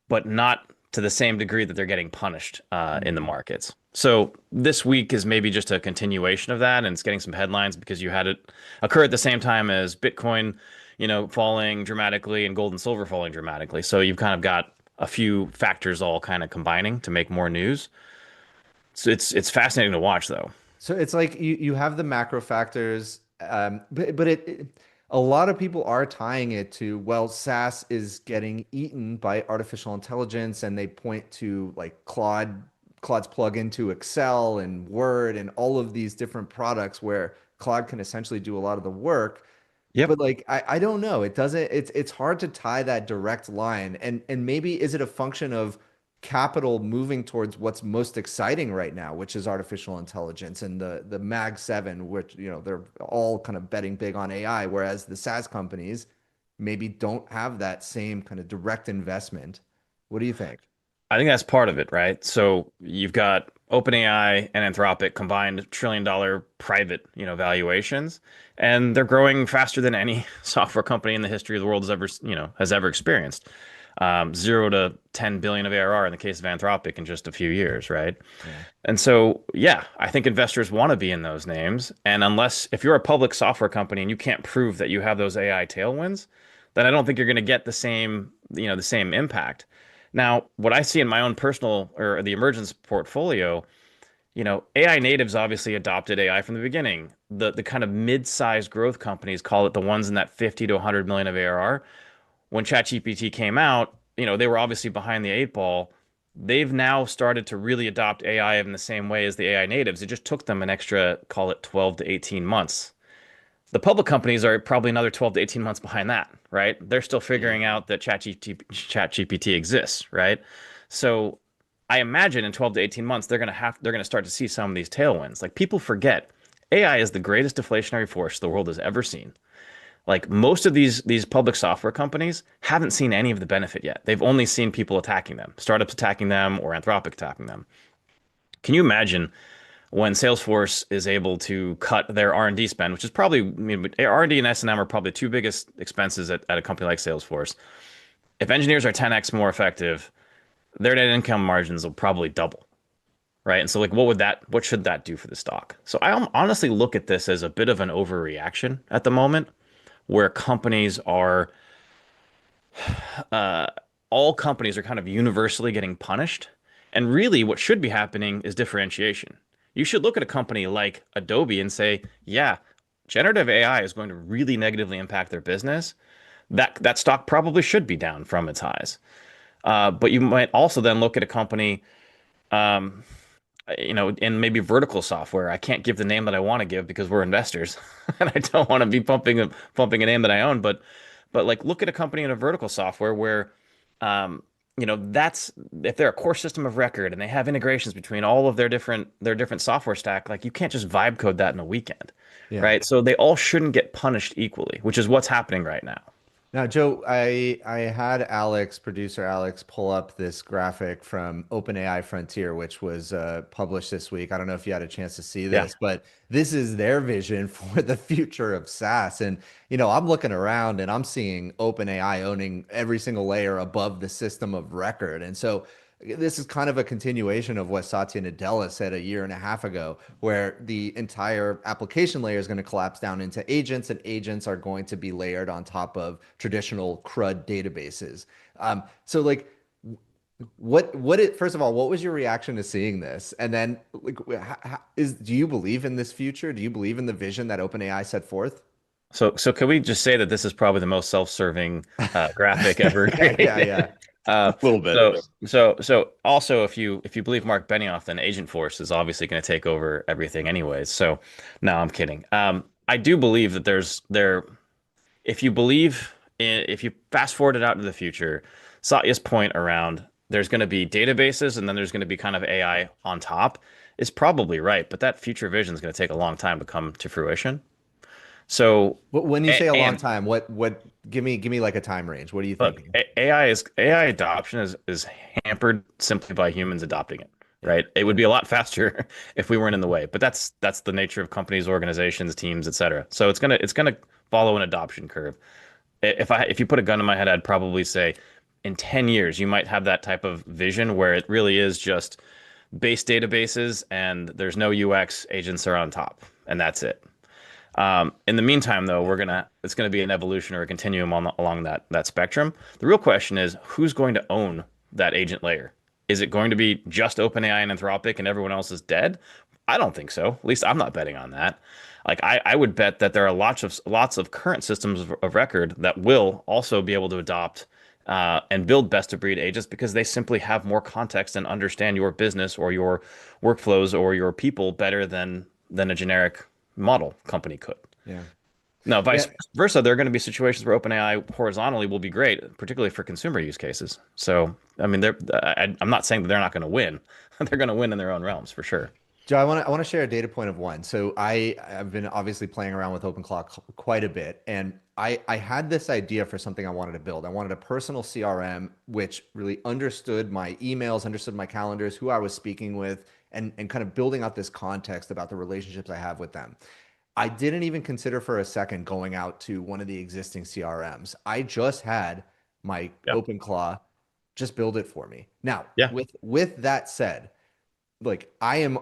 but not to the same degree that they're getting punished in the markets. So this week is maybe just a continuation of that, and it's getting some headlines because you had it occur at the same time as Bitcoin, falling dramatically and gold and silver falling dramatically. So you've kind of got a few factors all kind of combining to make more news. So it's fascinating to watch, though. So it's like you have the macro factors, but a lot of people are tying it to, well, SaaS is getting eaten by artificial intelligence, and they point to like Claude's plug into Excel and Word and all of these different products where Claude can essentially do a lot of the work. Yep. But like I don't know. It doesn't it's hard to tie that direct line. And maybe is it a function of capital moving towards what's most exciting right now, which is artificial intelligence and the Mag 7, which they're all kind of betting big on AI, whereas the SaaS companies maybe don't have that same kind of direct investment. What do you think? I think that's part of it, right? So you've got OpenAI and Anthropic combined $1 trillion private, valuations, and they're growing faster than any software company in the history of the world has ever experienced. 0 to 10 billion of ARR in the case of Anthropic in just a few years, right? Yeah. And so, yeah, I think investors want to be in those names. And if you're a public software company and you can't prove that you have those AI tailwinds, then I don't think you're going to get the same impact. Now, what I see in my own personal or the Emergence portfolio, AI natives obviously adopted AI from the beginning. The kind of mid-sized growth companies, call it the ones in that 50 to 100 million of ARR, when ChatGPT came out, they were obviously behind the 8 ball. They've now started to really adopt AI in the same way as the AI natives. It just took them an extra, call it 12 to 18 months. The public companies are probably another 12 to 18 months behind that, right? They're still figuring out that ChatGPT exists, right? So I imagine in 12 to 18 months, they're gonna start to see some of these tailwinds. Like, people forget AI is the greatest deflationary force the world has ever seen. Like, most of these public software companies haven't seen any of the benefit yet. They've only seen people attacking them, startups attacking them, or Anthropic attacking them. Can you imagine when Salesforce is able to cut their R&D spend, which is probably, R&D and S&M are probably the two biggest expenses at a company like Salesforce. If engineers are 10x more effective, their net income margins will probably double, right? And so, like, what should that do for the stock? So I honestly look at this as a bit of an overreaction at the moment, where companies are, all companies are kind of universally getting punished. And really, what should be happening is differentiation. You should look at a company like Adobe and say, yeah, generative AI is going to really negatively impact their business. That stock probably should be down from its highs. But you might also then look at a company, in maybe vertical software. I can't give the name that I want to give because we're investors, and I don't want to be pumping a name that I own. But like, look at a company in a vertical software where, that's, if they're a core system of record and they have integrations between all of their different software stack, like, you can't just vibe code that in a weekend, Yeah. right? So they all shouldn't get punished equally, which is what's happening right now. Now, Joe, I had producer Alex, pull up this graphic from OpenAI Frontier, which was published this week. I don't know if you had a chance to see Yeah. this, but this is their vision for the future of SaaS. And, I'm looking around and I'm seeing OpenAI owning every single layer above the system of record. And so this is kind of a continuation of what Satya Nadella said a year and a half ago, where the entire application layer is going to collapse down into agents, and agents are going to be layered on top of traditional CRUD databases. So like, first of all, what was your reaction to seeing this? And then like, do you believe in this future? Do you believe in the vision that OpenAI set forth? So can we just say that this is probably the most self-serving graphic ever Yeah, yeah, created? yeah. A little bit. So also if you believe Mark Benioff, then Agentforce is obviously going to take over everything anyways. So no, I'm kidding. I do believe that if you believe if you fast forward it out into the future, Satya's point around there's going to be databases and then there's going to be kind of AI on top is probably right, but that future vision is going to take a long time to come to fruition. So, But when you say a long and time, give me like a time range. What are you look, thinking? AI adoption is hampered simply by humans adopting it, right? It would be a lot faster if we weren't in the way, but that's the nature of companies, organizations, teams, etc. So it's gonna follow an adoption curve. If you put a gun in my head, I'd probably say in 10 years you might have that type of vision where it really is just base databases and there's no UX, agents are on top, and that's it. In the meantime, though, it's gonna be an evolution or a continuum along that spectrum. The real question is who's going to own that agent layer? Is it going to be just OpenAI and Anthropic and everyone else is dead? I don't think so. At least I'm not betting on that. Like I would bet that there are lots of current systems of record that will also be able to adopt and build best of breed agents because they simply have more context and understand your business or your workflows or your people better than a generic model company could. Yeah. Now, Yeah. vice versa, there are going to be situations where OpenAI horizontally will be great, particularly for consumer use cases. So, I mean, I'm not saying that they're not going to win. They're going to win in their own realms for sure. Joe, I want to share a data point of one. So I've been obviously playing around with OpenClaw quite a bit, and I had this idea for something I wanted to build. I wanted a personal CRM which really understood my emails, understood my calendars, who I was speaking with, and kind of building out this context about the relationships I have with them. I didn't even consider for a second going out to one of the existing CRMs. I just had my Yeah. OpenClaw just build it for me. Now, Yeah. with that said, like I'm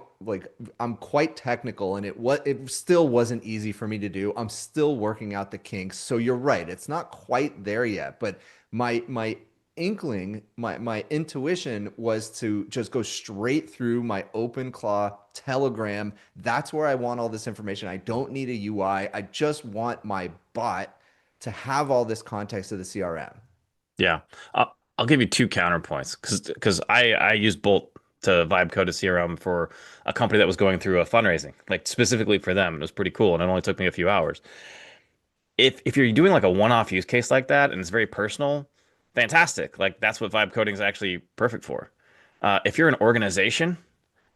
quite technical, and it still wasn't easy for me to do. I'm still working out the kinks. So you're right, it's not quite there yet, but my inkling, my intuition was to just go straight through my OpenClaw Telegram. That's where I want all this information. I don't need a UI. I just want my bot to have all this context of the CRM. Yeah. I'll give you two counterpoints because I used Bolt to vibe code a CRM for a company that was going through a fundraising, like specifically for them. It was pretty cool, and it only took me a few hours. If you're doing like a one-off use case like that and it's very personal, fantastic. Like that's what vibe coding is actually perfect for. If you're an organization,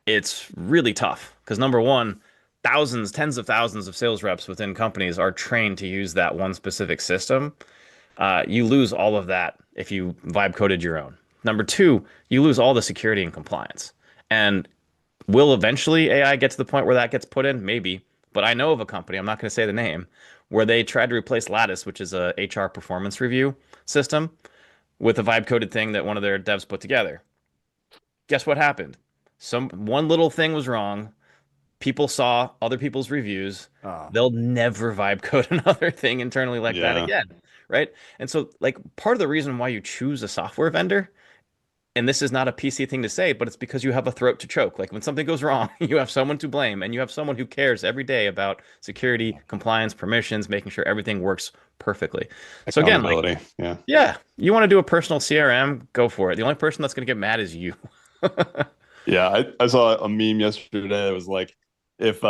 it's really tough because number one, thousands, tens of thousands of sales reps within companies are trained to use that one specific system. You lose all of that if you vibe coded your own. Number two, you lose all the security and compliance. And will eventually AI get to the point where that gets put in? Maybe. But I know of a company, I'm not going to say the name, where they tried to replace Lattice, which is a HR performance review system, with a vibe coded thing that one of their devs put together. Guess what happened? One little thing was wrong. People saw other people's reviews. Oh, They'll never vibe code another thing internally like that Yeah. again, right? And so, like, part of the reason why you choose a software vendor, and this is not a PC thing to say, but it's because you have a throat to choke. Like when something goes wrong, you have someone to blame, and you have someone who cares every day about security, compliance, permissions, making sure everything works perfectly. So again, like, Accountability. Yeah. yeah, you want to do a personal CRM, go for it. The only person that's going to get mad is you. Yeah. I saw a meme yesterday that was like, if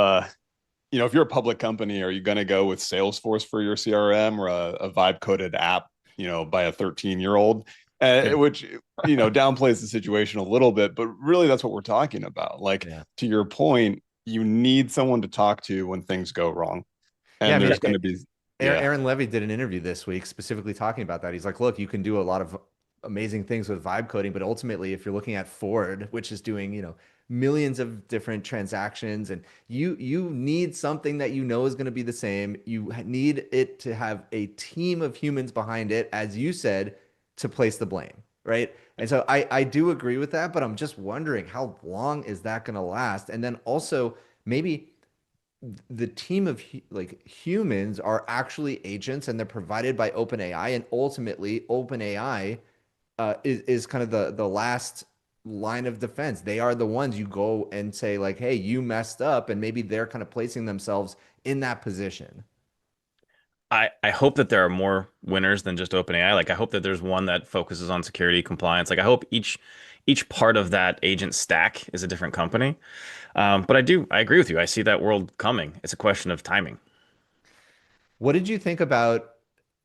if you're a public company, are you going to go with Salesforce for your CRM or a vibe coded app, by a 13-year-old? Which, downplays the situation a little bit, but really that's what we're talking about. Like, Yeah. to your point, you need someone to talk to when things go wrong. yeah. I And mean, there's going to be, yeah, Aaron Levy did an interview this week specifically talking about that. He's like, look, you can do a lot of amazing things with vibe coding, but ultimately, if you're looking at Ford, which is doing, millions of different transactions, and you need something that is going to be the same. You need it to have a team of humans behind it, as you said, to place the blame. right? And so I do agree with that, but I'm just wondering how long is that going to last? And then also maybe the team of like humans are actually agents and they're provided by OpenAI, and ultimately OpenAI is kind of the last line of defense. They are the ones you go and say like, hey, you messed up, and maybe they're kind of placing themselves in that position. I hope that there are more winners than just OpenAI. Like I hope that there's one that focuses on security compliance. Like I hope each part of that agent stack is a different company. But I agree with you. I see that world coming. It's a question of timing. What did you think about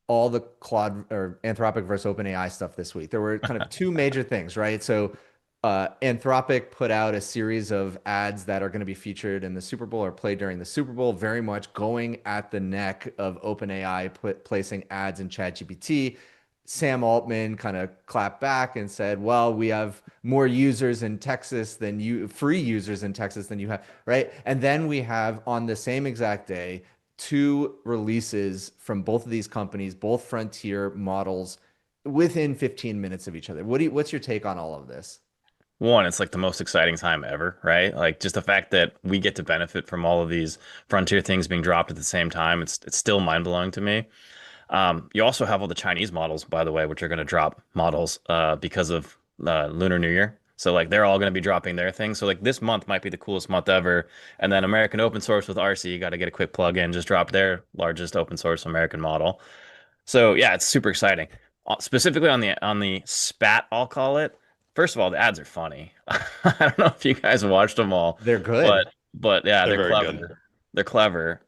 all the Claude or Anthropic versus OpenAI stuff this week? There were kind of two major things, right? So, Anthropic put out a series of ads that are going to be featured in the Super Bowl or played during the Super Bowl, very much going at the neck of OpenAI placing ads in ChatGPT. Sam Altman kind of clapped back and said, "Well, we have more users in Texas than you, free users in Texas than you have, right?" And then we have on the same exact day two releases from both of these companies, both frontier models, within 15 minutes of each other. What's your take on all of this? One, it's like the most exciting time ever, right? Like just the fact that we get to benefit from all of these frontier things being dropped at the same time. It's still mind blowing to me. You also have all the Chinese models, by the way, which are going to drop models because of Lunar New Year. So like they're all going to be dropping their thing. So like this month might be the coolest month ever. And then American Open Source with RC, you got to get a quick plug in, just dropped their largest open source American model. So yeah, it's super exciting. Specifically on the spat, I'll call it. First of all, the ads are funny. I don't know if you guys watched them all, They're good. but yeah, They're they're very good. clever. They're clever.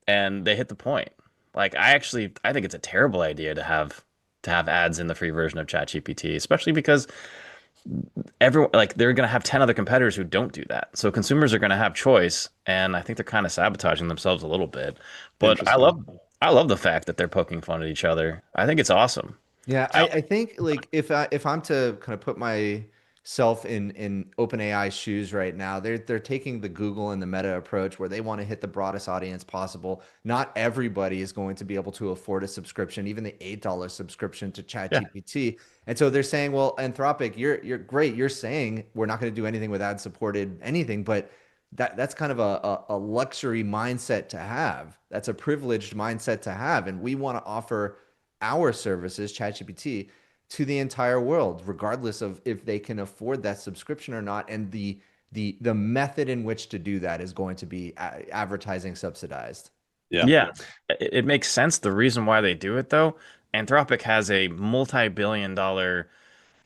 And they hit the point. Like I think it's a terrible idea to have ads in the free version of ChatGPT, especially because everyone like they're going to have 10 other competitors who don't do that. So consumers are going to have choice, and I think they're kind of sabotaging themselves a little bit. But Interesting. I love the fact that they're poking fun at each other. I think it's awesome. Yeah, I, I think like if I'm to kind of put myself in OpenAI's shoes right now, they're taking the Google and the Meta approach where they want to hit the broadest audience possible. Not everybody is going to be able to afford a subscription, even the $8 subscription to yeah. ChatGPT. And so they're saying, well, Anthropic, you're great. You're saying we're not going to do anything with ad supported anything, but that's kind of a luxury mindset to have. That's a privileged mindset to have, and we want to offer our services, ChatGPT, to the entire world, regardless of if they can afford that subscription or not. And the method in which to do that is going to be advertising subsidized. Yeah. Yeah, it makes sense. The reason why they do it, though, Anthropic has a multi-billion-dollar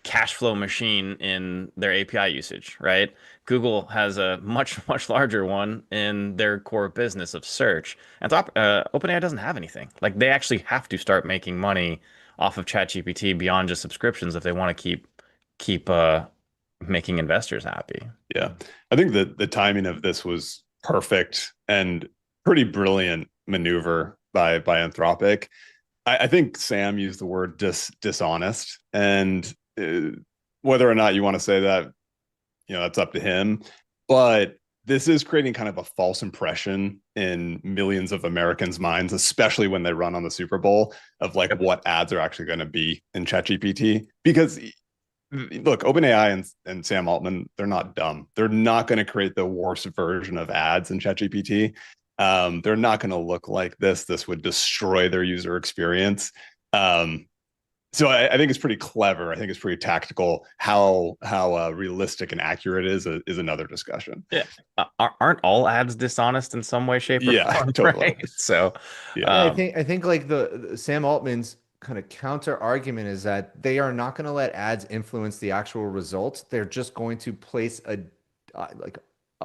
cash flow machine in their API usage, right? Google has a much, much larger one in their core business of search. OpenAI doesn't have anything. Like they actually have to start making money off of ChatGPT beyond just subscriptions if they want to keep making investors happy. Yeah. I think that the timing of this was perfect and pretty brilliant maneuver by Anthropic. I think Sam used the word dishonest, and whether or not you want to say that, that's up to him. But this is creating kind of a false impression in millions of Americans' minds, especially when they run on the Super Bowl, of like what ads are actually going to be in ChatGPT. Because look, OpenAI and Sam Altman, they're not dumb. They're not going to create the worst version of ads in ChatGPT. They're not going to look like this. This would destroy their user experience. So I think it's pretty clever. I think it's pretty tactical. How realistic and accurate it is another discussion. Yeah. Aren't all ads dishonest in some way, shape, or Yeah, form, totally. right? So, Yeah. Yeah, um, I think like the Sam Altman's kind of counter argument is that they are not going to let ads influence the actual results. They're just going to place a like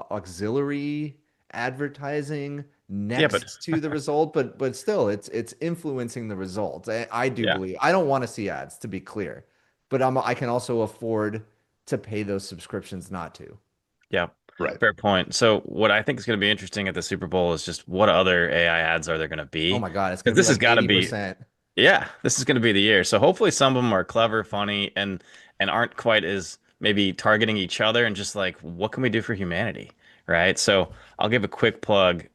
auxiliary advertising yeah, but next to the result, but still it's influencing the result. I do yeah, believe. I don't want to see ads, to be clear, but I can also afford to pay those subscriptions not to. yeah, Right. fair point. So, what I think is going to be interesting at the Super Bowl is just what other AI ads are there going to Oh be? my God, it's going Because to be this has like got to be 80%. Yeah, this is going to be the year. So hopefully some of them are clever, funny, and aren't quite as maybe targeting each other and just like what can we do for humanity, right? So I'll give a quick plug.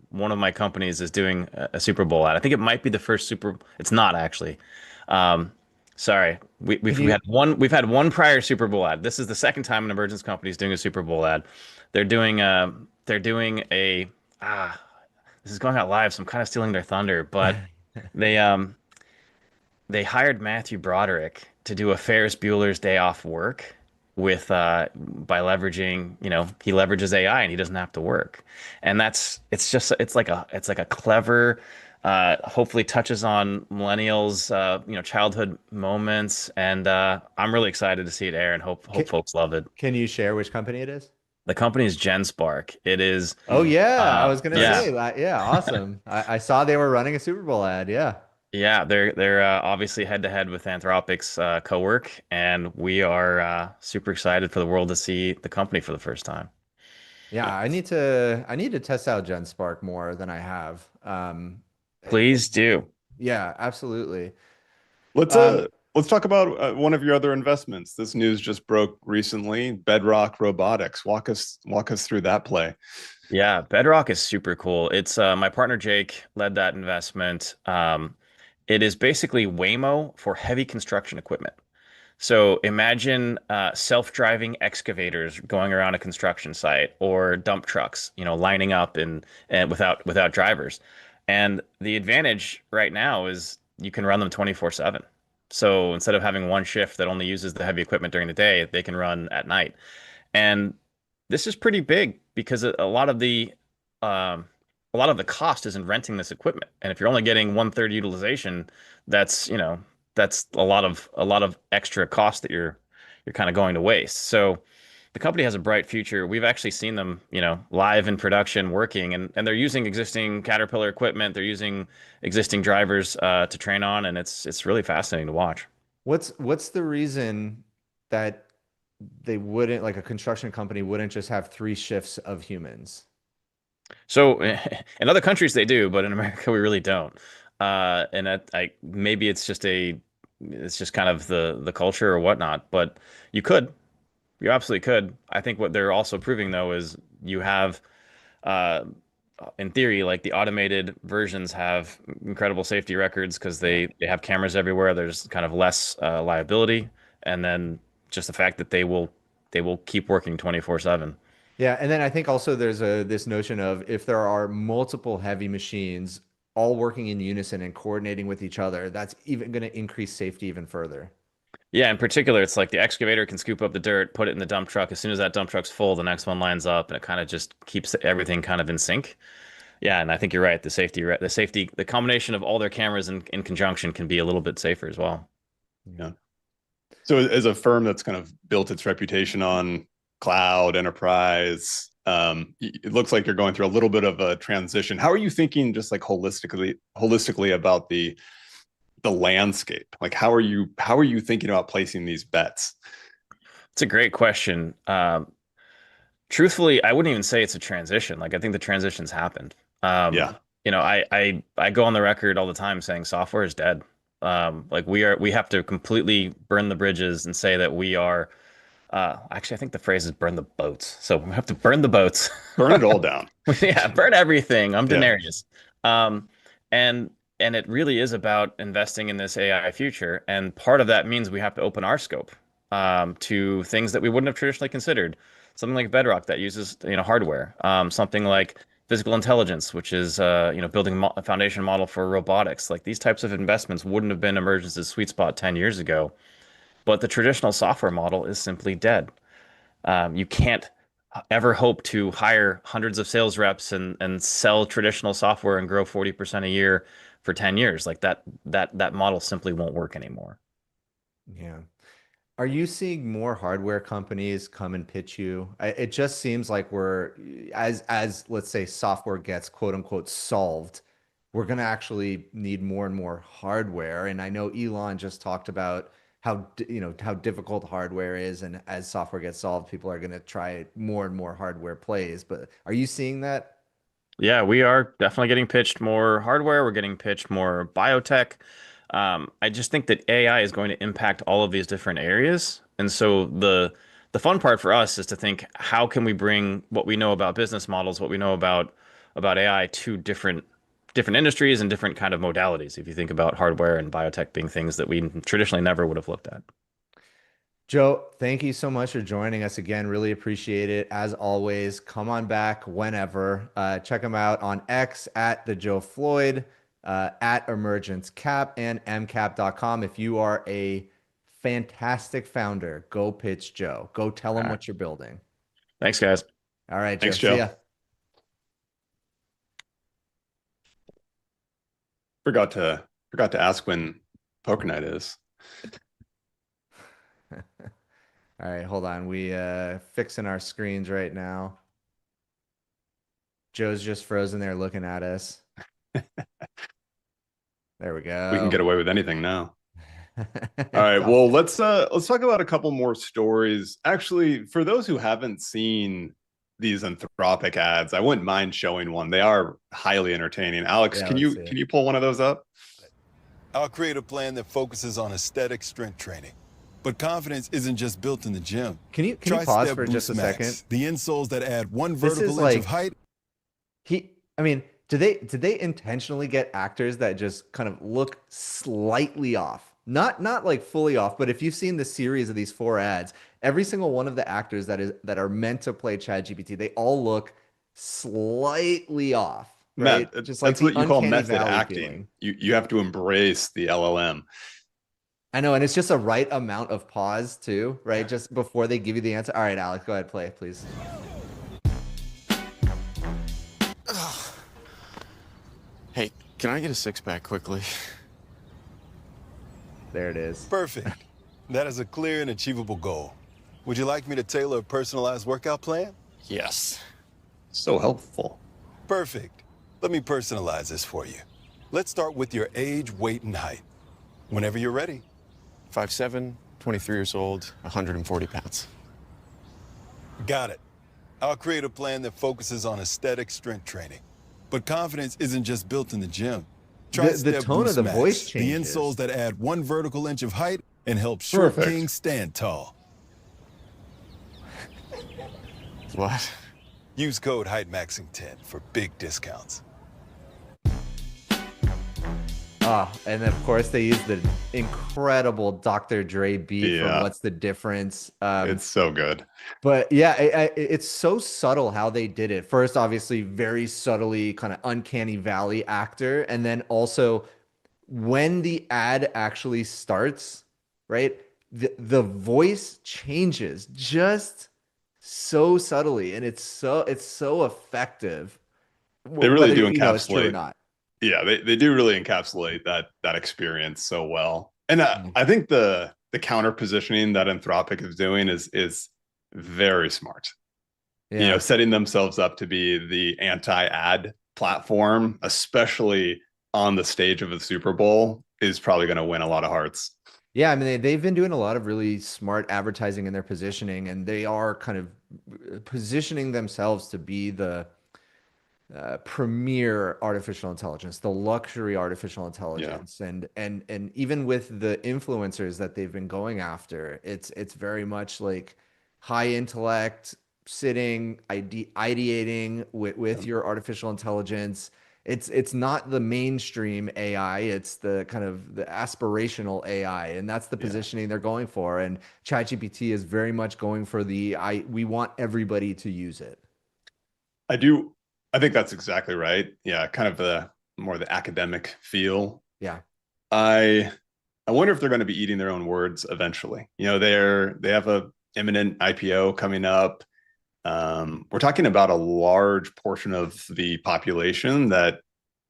One of my companies is doing a Super Bowl ad. I think it might be the first Super. It's not actually. Um, Sorry, Can we you? had one prior Super Bowl ad. This is the second time an emergence company is doing a Super Bowl ad. They're doing a ah this is going out live, so I'm kind of stealing their thunder, but they um they hired Matthew Broderick to do a Ferris Bueller's Day Off work with by leveraging, he leverages AI and he doesn't have to work. And it's like a clever hopefully touches on millennials childhood moments, and I'm really excited to see it air and hope Can, folks love it. can you share which company it is? The company is GenSpark. It is Oh yeah, I was gonna yeah. say yeah, awesome. I saw they were running a Super Bowl ad. Yeah. Yeah, they're obviously head to head with Anthropic's co-work, and we are super excited for the world to see the company for the first time. Yeah, I need to test out GenSpark more than I have. Please do. Yeah, absolutely. Let's Um, uh let's talk about one of your other investments. This news just broke recently. Bedrock Robotics. Walk us through that play. Yeah, Bedrock is super cool. It's my partner Jake led that investment. It is basically Waymo for heavy construction equipment. So imagine self-driving excavators going around a construction site or dump trucks, lining up and without drivers. And the advantage right now is you can run them 24/7. So instead of having one shift that only uses the heavy equipment during the day, they can run at night. And this is pretty big because um, a lot of the cost is in renting this equipment. And if you're only getting one third utilization, that's that's a lot of extra cost that you're kind of going to waste. So the company has a bright future. We've actually seen them, live in production working, and they're using existing Caterpillar equipment. They're using existing drivers to train on, and it's really fascinating to watch. what's the reason that they wouldn't, like a construction company wouldn't just have three shifts of humans? So in other countries they do, but in America we really don't. And that I maybe it's just kind of the culture or whatnot. But you could, you absolutely could. I think what they're also proving though is you have, uh, in theory, like the automated versions have incredible safety records because Yeah. they have cameras everywhere. There's kind of less liability, and then just the fact that they will keep working 24/7. Yeah, and then I think also there's a this notion of if there are multiple heavy machines all working in unison and coordinating with each other, that's even going to increase safety even further. Yeah, in particular, it's like the excavator can scoop up the dirt, put it in the dump truck. As soon as that dump truck's full, the next one lines up, and it kind of just keeps everything kind of in sync. Yeah, and I think you're right. The combination of all their cameras in conjunction can be a little bit safer as well. Yeah. Yeah. So as a firm that's kind of built its reputation on cloud enterprise, it looks like you're going through a little bit of a transition. How are you thinking, just like holistically about the landscape? Like how are you thinking about placing these bets? It's a great question. Truthfully, I wouldn't even say it's a transition. Like I think the transition's happened. Yeah. I go on the record all the time saying software is dead. Like we have to completely burn the bridges and say that we are. Actually, I think the phrase is burn the boats. So we have to burn the boats. Burn it all down. Yeah, burn everything. I'm Yeah. denarius. Um, and and it really is about investing in this AI future. And part of that means we have to open our scope to things that we wouldn't have traditionally considered. Something like Bedrock that uses hardware. Something like physical intelligence, which is building a foundation model for robotics. Like these types of investments wouldn't have been Emergence's sweet spot 10 years ago. But the traditional software model is simply dead. You can't ever hope to hire hundreds of sales reps and sell traditional software and grow 40% a year for 10 years. Like that model simply won't work anymore. Yeah. Are you seeing more hardware companies come and pitch you? It just seems like we're as let's say software gets quote unquote solved, we're going to actually need more and more hardware. And I know Elon just talked about how difficult hardware is, and as software gets solved, people are going to try more and more hardware plays. But are you seeing that? Yeah, we are definitely getting pitched more hardware. We're getting pitched more biotech. I just think that AI is going to impact all of these different areas. And so the fun part for us is to think, how can we bring what we know about business models, what we know about AI to different different industries and different kind of modalities. If you think about hardware and biotech being things that we traditionally never would have looked at. Joe, thank you so much for joining us again. Really appreciate it. As always, come on back whenever. Check them out on X at the Joe Floyd, at Emergence Cap, and mcap.com. If you are a fantastic founder, go pitch Joe. Go tell him what you're building. Thanks, guys. All right, Joe. Thanks, Joe. See ya. Forgot to ask when poker night is. All right, hold on. We fixing our screens right now. Joe's just frozen there looking at us. There we go. We can get away with anything now. All right. Well, let's talk about a couple more stories. Actually, for those who haven't seen these Anthropic ads, I wouldn't mind showing one. They are highly entertaining. Alex, Yeah, can you pull one of those up? I'll create a plan that focuses on aesthetic strength training. But confidence isn't just built in the gym. Can you Try pause Step for just a Boost Max, second? the insoles that add one This is vertical like- inch of height. I mean, did they intentionally get actors that just kind of look slightly off? Not like fully off, but if you've seen the series of these 4 ads, every single one of the actors that are meant to play ChatGPT, they all look slightly off. Right? Matt, Just that's like what you call uncanny method valley acting. feeling. You have to embrace the LLM. I know, and it's just a right amount of pause too, right? Just before they give you the answer. All right, Alex, go ahead, play, please. Hey, can I get a 6-pack quickly? There it is. Perfect. That is a clear and achievable goal. Would you like me to tailor a personalized workout plan? Yes. So helpful. Perfect. Let me personalize this for you. Let's start with your age, weight, and height. Whenever you're ready. 5'7", 23 years old, 140 pounds. Got it. I'll create a plan that focuses on aesthetic strength training. But confidence isn't just built in the gym. Try The Step tone of Boost the Max, voice the changes. insoles that add one vertical inch of height and help short Perfect. kings stand tall. What? Use code HeightMaxing10 for big discounts. Oh, and of course they use the incredible Dr. Dre beat from Yeah. What's the Difference? It's so good. But yeah, it's so subtle how they did it. First, obviously, very subtly kind of uncanny valley actor. And then also when the ad actually starts, right? The voice changes just so subtly, and it's so effective. They really do It's true or encapsulate. not. Yeah, they do really encapsulate that experience so well. And I think the counter positioning that Anthropic is doing is very smart. Yeah. Setting themselves up to be the anti-ad platform, especially on the stage of the Super Bowl, is probably going to win a lot of hearts. Yeah, I mean, they've been doing a lot of really smart advertising in their positioning, and they are kind of positioning themselves to be the premier artificial intelligence, the luxury artificial intelligence, and even with the influencers that they've been going after, it's very much like high intellect, sitting, ideating with your artificial intelligence. It's not the mainstream AI, it's the kind of the aspirational AI, and that's the positioning they're going for. And ChatGPT is very much going for we want everybody to use it. I think that's exactly right. Yeah, kind of the more the academic feel. Yeah. I wonder if they're going to be eating their own words eventually. They have a imminent IPO coming up. We're talking about a large portion of the population that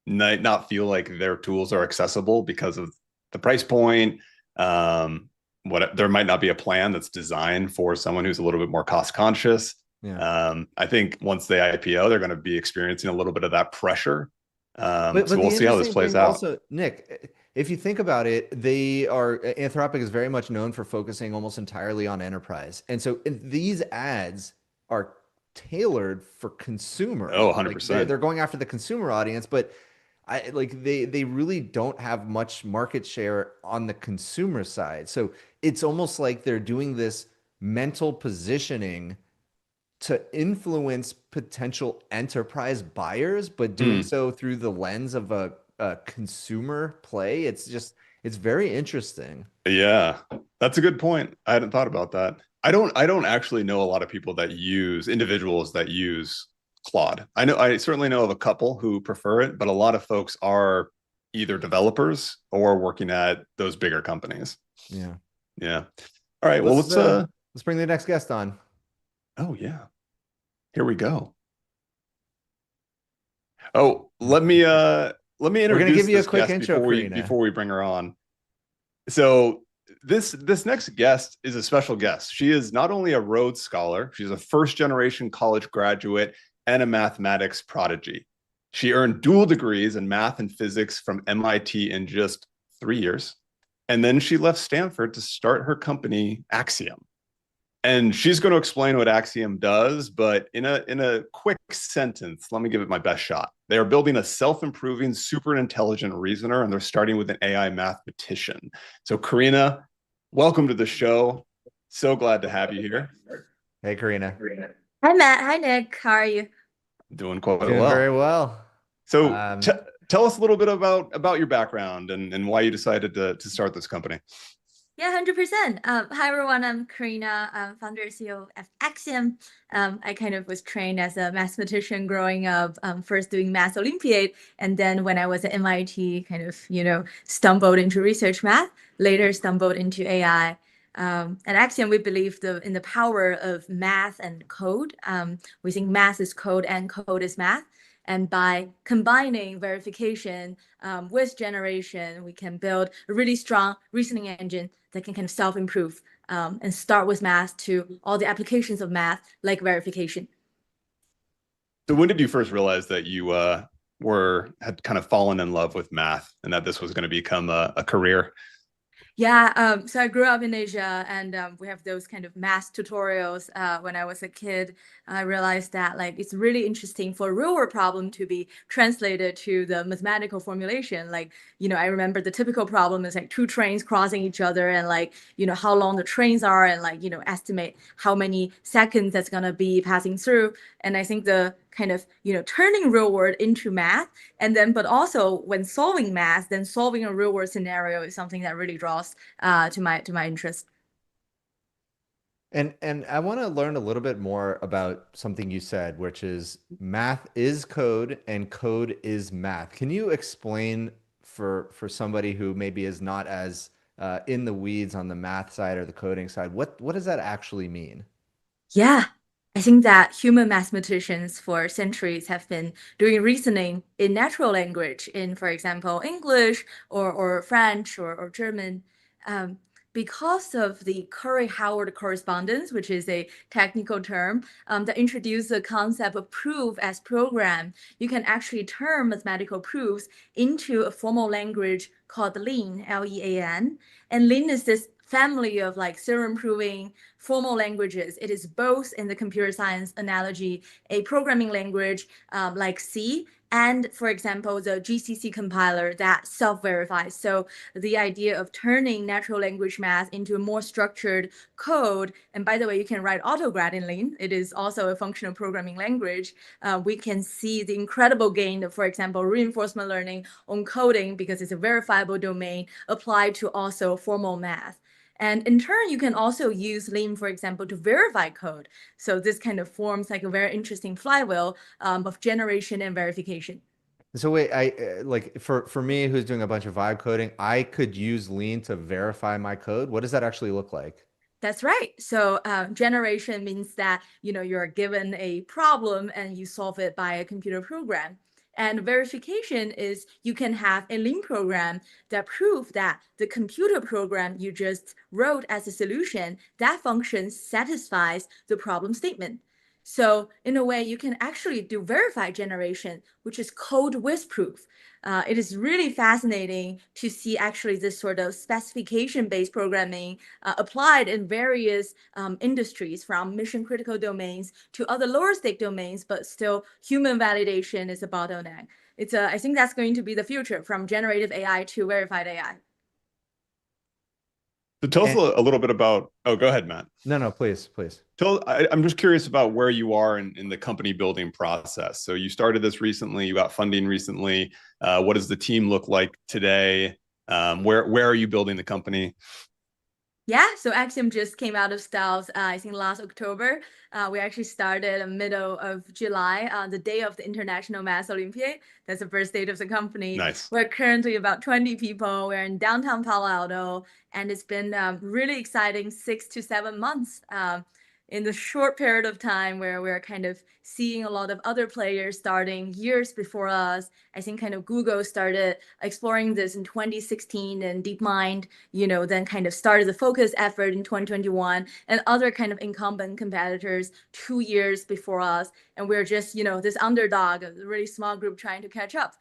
might not feel like their tools are accessible because of the price point. There might not be a plan that's designed for someone who's a little bit more cost conscious. Yeah. I think once they IPO, they're going to be experiencing a little bit of that pressure. But So we'll the see how this interesting plays thing out. also, Nick, if you think about it, Anthropic is very much known for focusing almost entirely on enterprise. And so these ads are tailored for consumer. Oh, Like, 100%. they're going after the consumer audience, but they really don't have much market share on the consumer side. So it's almost like they're doing this mental positioning to influence potential enterprise buyers, but doing so through the lens of a consumer play. It's very interesting. Yeah, that's a good point. I hadn't thought about that. I don't actually know a lot of people that use individuals that use Claude. I certainly know of a couple who prefer it, but a lot of folks are either developers or working at those bigger companies. Yeah. Yeah. All right. Let's Well, let's bring the next guest on. oh yeah. Here we go. Oh, let me introduce We're gonna give you a this quick guest intro, Karina. before we bring her on. So this next guest is a special guest. She is not only a Rhodes Scholar, she's a first-generation college graduate and a mathematics prodigy. She earned dual degrees in math and physics from MIT in just 3 years. And then she left Stanford to start her company, Axiom. And she's going to explain what Axiom does, but in a quick sentence, let me give it my best shot. They are building a self-improving, super intelligent reasoner, and they're starting with an AI mathematician. So, Karina, welcome to the show. So glad to have you here. Hey, Karina. Hi, Matt. Hi, Nick. How are you? Doing quite Doing well. very well. So, tell us a little bit about your background and why you decided to start this company. Yeah, 100%. Hi, everyone. I'm Karina. I'm founder and CEO of Axiom. I kind of was trained as a mathematician growing up, first doing Math Olympiad. And then when I was at MIT, kind of, stumbled into research math, later stumbled into AI. At Axiom, we believe in the power of math and code. We think math is code and code is math. And by combining verification with generation, we can build a really strong reasoning engine that can kind of self-improve and start with math to all the applications of math, like verification. So when did you first realize that you had kind of fallen in love with math and that this was going to become a career? Yeah, so I grew up in Asia, and we have those kind of math tutorials. When I was a kid, I realized that it's really interesting for a real world problem to be translated to the mathematical formulation. I remember the typical problem is two trains crossing each other, and how long the trains are, and estimate how many seconds that's gonna be passing through. And I think the kind of turning real world into math, and then but also when solving math, then solving a real world scenario is something that really draws to my interest. And I want to learn a little bit more about something you said, which is math is code and code is math. Can you explain for somebody who maybe is not as in the weeds on the math side or the coding side, what does that actually mean? Yeah, I think that human mathematicians for centuries have been doing reasoning in natural language, in, for example, English or French or German. Um, because of the Curry-Howard correspondence, which is a technical term that introduced the concept of proof as program, you can actually turn mathematical proofs into a formal language called Lean, L-E-A-N. And Lean is this family of theorem proving formal languages. It is both, in the computer science analogy, a programming language like C, and, for example, the GCC compiler that self-verifies. So the idea of turning natural language math into a more structured code, and by the way, you can write AutoGrad in Lean. It is also a functional programming language. We can see the incredible gain of, for example, reinforcement learning on coding, because it's a verifiable domain applied to also formal math. And in turn, you can also use Lean, for example, to verify code. So this kind of forms a very interesting flywheel of generation and verification. So wait, I for me who's doing a bunch of vibe coding, I could use Lean to verify my code. What does that actually look like? That's right. So generation means that you're given a problem and you solve it by a computer program. And verification is you can have a Lean program that prove that the computer program you just wrote as a solution, that function satisfies the problem statement. So in a way, you can actually do verified generation, which is code with proof. It is really fascinating to see actually this sort of specification-based programming applied in various industries, from mission critical domains to other lower stake domains, but still human validation is a bottleneck. I think that's going to be the future, from generative AI to verified AI. So tell us And a little bit about, oh, go ahead, Matt. no, please, please. I'm just curious about where you are in the company building process. So you started this recently, you got funding recently. What does the team look like today? Where are you building the company? Yeah, so Axiom just came out of stealth, I think last October. We actually started in middle of July, the day of the International Math Olympiad. That's the birth date of the company. Nice. We're currently about 20 people. We're in downtown Palo Alto, and it's been really exciting 6 to 7 months. In the short period of time where we're kind of seeing a lot of other players starting years before us. I think kind of Google started exploring this in 2016, and DeepMind, then kind of started the focus effort in 2021, and other kind of incumbent competitors 2 years before us. And we're just, this underdog, a really small group trying to catch up.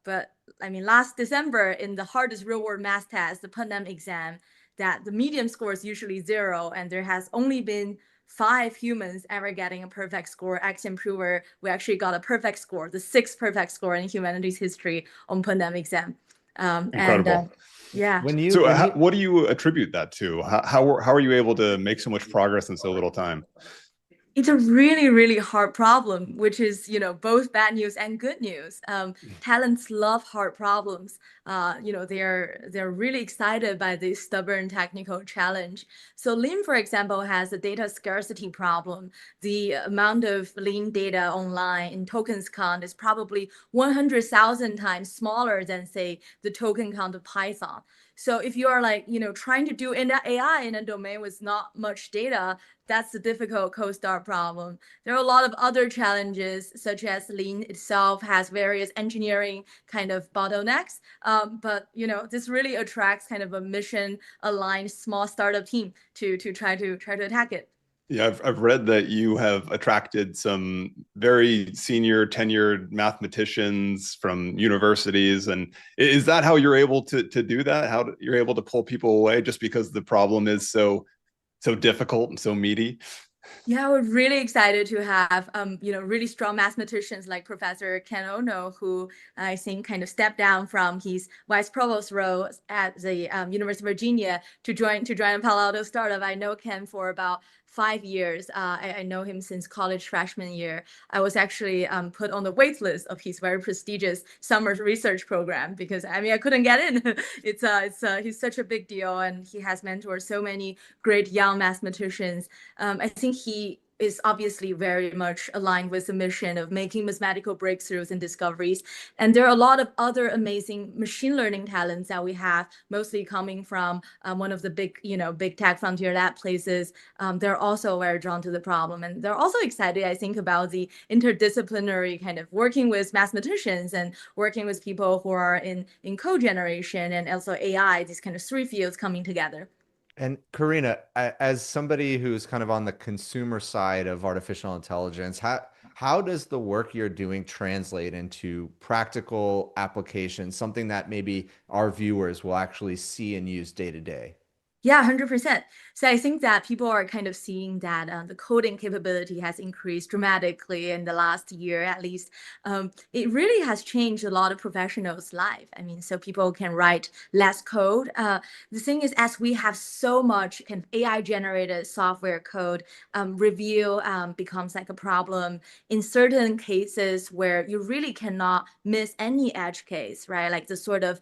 But I mean, last December in the hardest real world math test, the Putnam exam, that the median score is usually 0, and there has only been 5 humans ever getting a perfect score. Axiom Prover, we actually got a perfect score, the 6th perfect score in humanities history on Putnam exam. Incredible. Yeah. What do you attribute that to? How are you able to make so much progress in so little time? It's a really, really hard problem, which is, both bad news and good news. Talents love hard problems. They're really excited by this stubborn technical challenge. So Lean, for example, has a data scarcity problem. The amount of Lean data online in tokens count is probably 100,000 times smaller than, say, the token count of Python. So if you are trying to do AI in a domain with not much data, that's the difficult co-star problem. There are a lot of other challenges, such as Lean itself has various engineering kind of bottlenecks. But this really attracts kind of a mission-aligned small startup team to try to attack it. Yeah, I've read that you have attracted some very senior tenured mathematicians from universities. And is that how you're able to do that? How you're able to pull people away just because the problem is so difficult and so meaty? Yeah, we're really excited to have really strong mathematicians like Professor Ken Ono, who I think kind of stepped down from his vice provost role at the University of Virginia to join a Palo Alto startup. I know Ken for about 5 years. I know him since college freshman year. I was actually put on the wait list of his very prestigious summer research program because I couldn't get in. He's such a big deal, and he has mentored so many great young mathematicians. I think he is obviously very much aligned with the mission of making mathematical breakthroughs and discoveries. And there are a lot of other amazing machine learning talents that we have, mostly coming from one of the big tech frontier lab places. They're also very drawn to the problem. And they're also excited, I think, about the interdisciplinary kind of working with mathematicians and working with people who are in code generation and also AI, these kind of 3 fields coming together. And Karina, as somebody who's kind of on the consumer side of artificial intelligence, how does the work you're doing translate into practical applications, something that maybe our viewers will actually see and use day to day? Yeah, 100%. So I think that people are kind of seeing that the coding capability has increased dramatically in the last year, at least. It really has changed a lot of professionals' life. So people can write less code. The thing is, as we have so much kind of AI-generated software code, review becomes like a problem in certain cases where you really cannot miss any edge case, right? Like the sort of,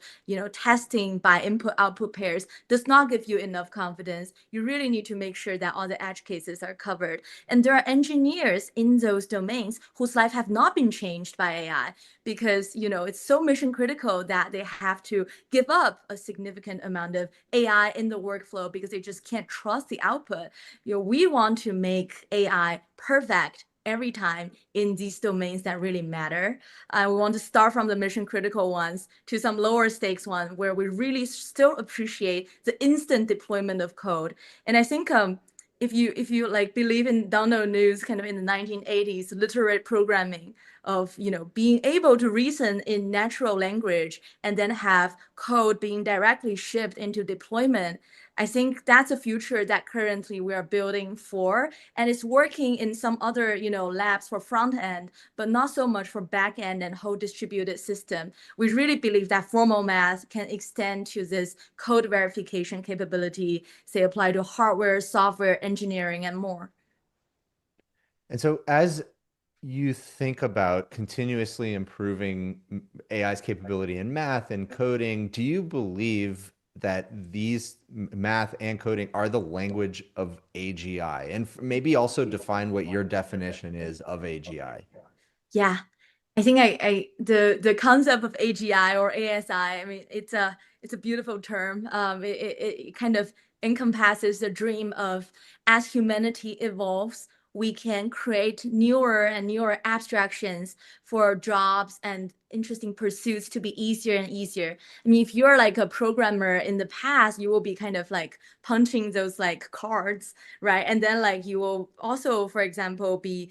testing by input-output pairs does not give you enough confidence. You really need to make sure that all the edge cases are covered. And there are engineers in those domains whose life have not been changed by AI because, it's so mission critical that they have to give up a significant amount of AI in the workflow because they just can't trust the output. We want to make AI perfect every time in these domains that really matter. We want to start from the mission critical ones to some lower stakes one where we really still appreciate the instant deployment of code. And I think if you like believe in Dono News kind of in the 1980s, literate programming, being able to reason in natural language and then have code being directly shipped into deployment. I think that's a future that currently we are building for, and it's working in some other, labs for front end, but not so much for back end and whole distributed system. We really believe that formal math can extend to this code verification capability, say apply to hardware, software, engineering, and more. And so as you think about continuously improving AI's capability in math and coding, do you believe that these math and coding are the language of AGI? And maybe also define what your definition is of AGI. Yeah, I think the concept of AGI or ASI, I mean, it's a beautiful term. It kind of encompasses the dream of as humanity evolves, we can create newer and newer abstractions for jobs and interesting pursuits to be easier and easier. I mean, if you're like a programmer in the past, you will be kind of like punching those like cards, right? And then like you will also, for example, be,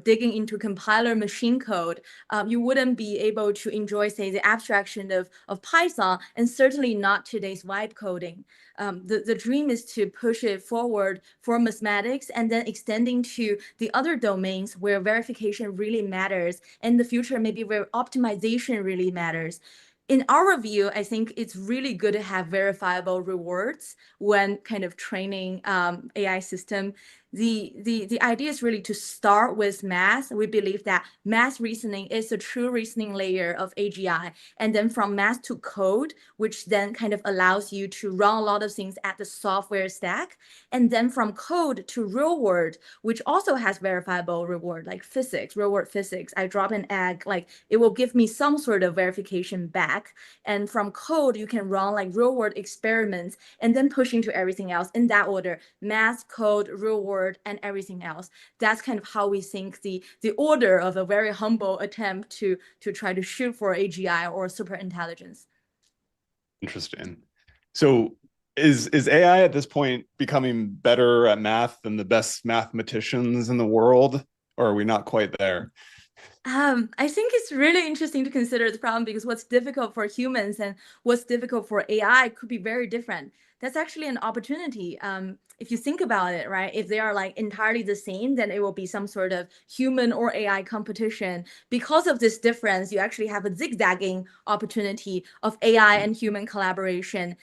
digging into compiler machine code. You wouldn't be able to enjoy, say, the abstraction of Python, and certainly not today's vibe coding. The dream is to push it forward for mathematics and then extending to the other domains where verification really matters. In the future, maybe where optimization really matters. In our view, I think it's really good to have verifiable rewards when kind of training AI system. The idea is really to start with math. We believe that math reasoning is a true reasoning layer of AGI. And then from math to code, which then kind of allows you to run a lot of things at the software stack. And then from code to real world, which also has verifiable reward, like physics, real world physics. I drop an egg, like it will give me some sort of verification back. And from code, you can run like real world experiments and then push into everything else in that order: math, code, real world, and everything else. That's kind of how we think the order of a very humble attempt to try to shoot for AGI or super intelligence. Interesting. So is AI at this point becoming better at math than the best mathematicians in the world, or are we not quite there? I think it's really interesting to consider the problem, because what's difficult for humans and what's difficult for AI could be very different. That's actually an opportunity. If you think about it, right? If they are like entirely the same, then it will be some sort of human or AI competition. Because of this difference, you actually have a zigzagging opportunity of AI and human collaboration.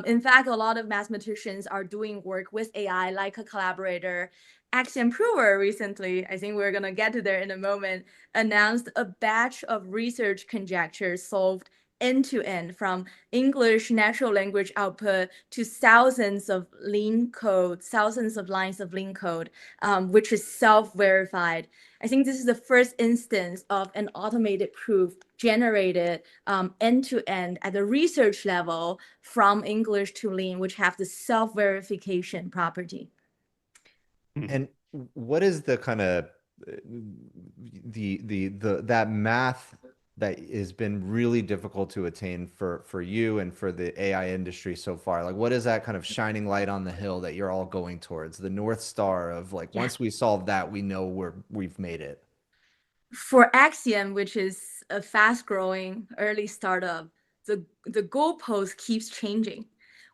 In fact, a lot of mathematicians are doing work with AI, like a collaborator. Axiom Prover recently, I think we're going to get to there in a moment, announced a batch of research conjectures solved end to end, from English natural language output to thousands of lean code, thousands of lines of lean code, which is self-verified. I think this is the first instance of an automated proof generated end to end at the research level from English to lean, which have the self-verification property. And what is the kind of that math that has been really difficult to attain for you and for the AI industry so far? Like, what is that kind of shining light on the hill that you're all going towards? The North Star of like, once we solve that, we know we've made it. For Axiom, which is a fast-growing early startup, the goalpost keeps changing.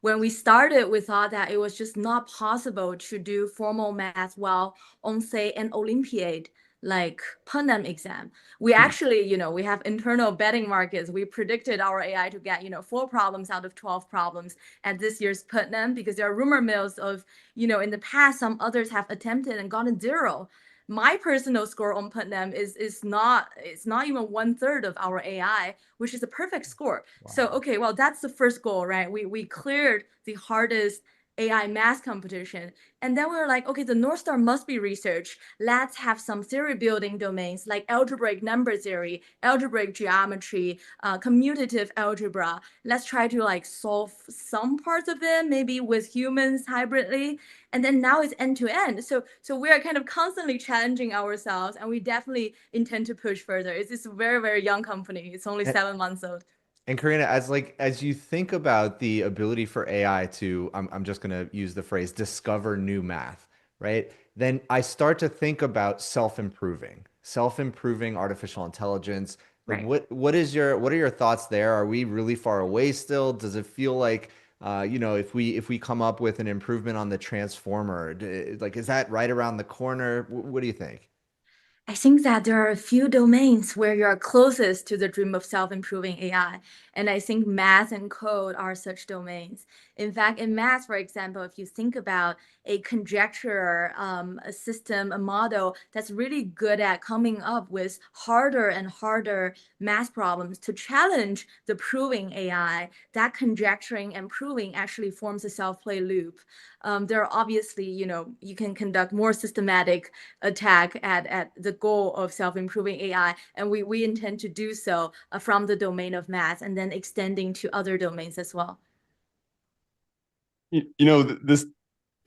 When we started, we thought that it was just not possible to do formal math well on, say, an Olympiad like Putnam exam. We actually, we have internal betting markets. We predicted our AI to get, 4 problems out of 12 problems at this year's Putnam, because there are rumor mills of, in the past, some others have attempted and gotten 0. My personal score on Putnam is not, it's not even 1/3 of our AI, which is a perfect score. Wow. So, okay, well, that's the first goal, right? We cleared the hardest AI math competition. And then we were like, okay, the North Star must be research. Let's have some theory building domains like algebraic number theory, algebraic geometry, commutative algebra. Let's try to like solve some parts of them, maybe with humans hybridly. And then now it's end to end. So we are kind of constantly challenging ourselves, and we definitely intend to push further. It's a very, very young company. It's only 7 months old. And Karina, as you think about the ability for AI to, I'm just going to use the phrase, discover new math, right? Then I start to think about self-improving. self-improving artificial intelligence. Like Right. what are your thoughts there? Are we really far away still? Does it feel like if we come up with an improvement on the transformer, like is that right around the corner? What do you think? I think that there are a few domains where you are closest to the dream of self-improving AI. And I think math and code are such domains. In fact, in math, for example, if you think about a conjecture, a system, a model that's really good at coming up with harder and harder math problems to challenge the proving AI, that conjecturing and proving actually forms a self-play loop. There are obviously, you can conduct more systematic attack at the goal of self-improving AI. And we intend to do so from the domain of math and then extending to other domains as well. This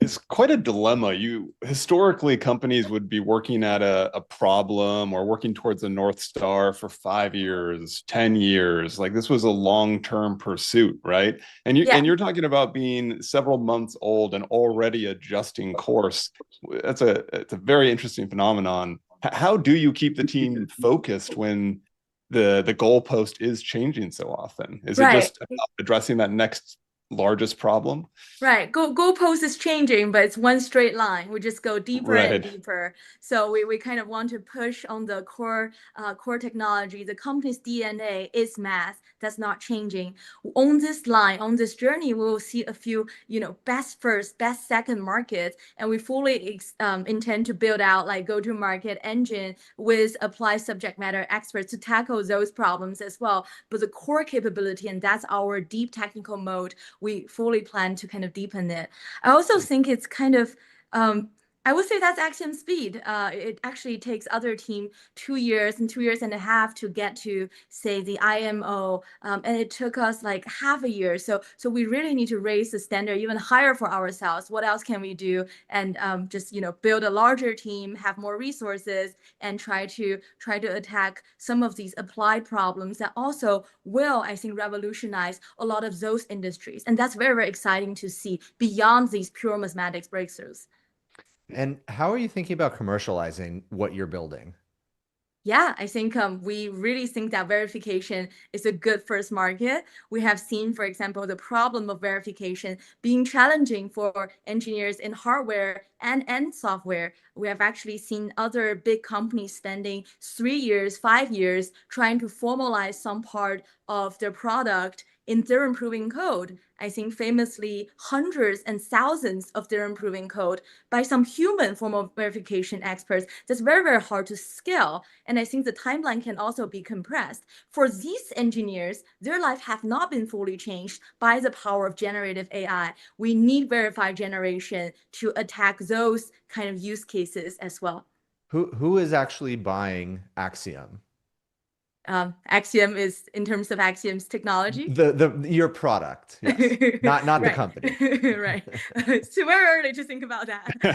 is quite a dilemma. Historically, companies would be working at a problem or working towards a North Star for 5 years, 10 years. Like this was a long-term pursuit, right? And you're talking about being several months old and already adjusting course. It's a very interesting phenomenon. How do you keep the team focused when the goalpost is changing so often? Is it just about addressing that next largest problem? Right. Goalpost is changing, but it's one straight line. We just go deeper and deeper. So we kind of want to push on the core technology. The company's DNA is math. That's not changing. On this line, on this journey, we will see a few, best first, best second markets, and we fully intend to build out like go-to-market engine with applied subject matter experts to tackle those problems as well. But the core capability, and that's our deep technical mode, we fully plan to kind of deepen it. I also think it's kind of I would say that's Axiom speed. It actually takes other team 2 years and 2 years and a half to get to say the IMO, and it took us like half a year. So we really need to raise the standard even higher for ourselves. What else can we do? And just build a larger team, have more resources, and try to attack some of these applied problems that also will, I think, revolutionize a lot of those industries. And that's very, very exciting to see beyond these pure mathematics breakthroughs. And how are you thinking about commercializing what you're building? Yeah, I think we really think that verification is a good first market. We have seen, for example, the problem of verification being challenging for engineers in hardware and software. We have actually seen other big companies spending 3 years, 5 years trying to formalize some part of their product in their improving code. I think famously hundreds and thousands of their improving code by some human formal verification experts. That's very, very hard to scale. And I think the timeline can also be compressed. For these engineers, their life have not been fully changed by the power of generative AI. We need verified generation to attack those kind of use cases as well. Who is actually buying Axiom? Axiom is in terms of Axiom's technology. Your product, yes. Not the company. Right. It's too very early to think about that. I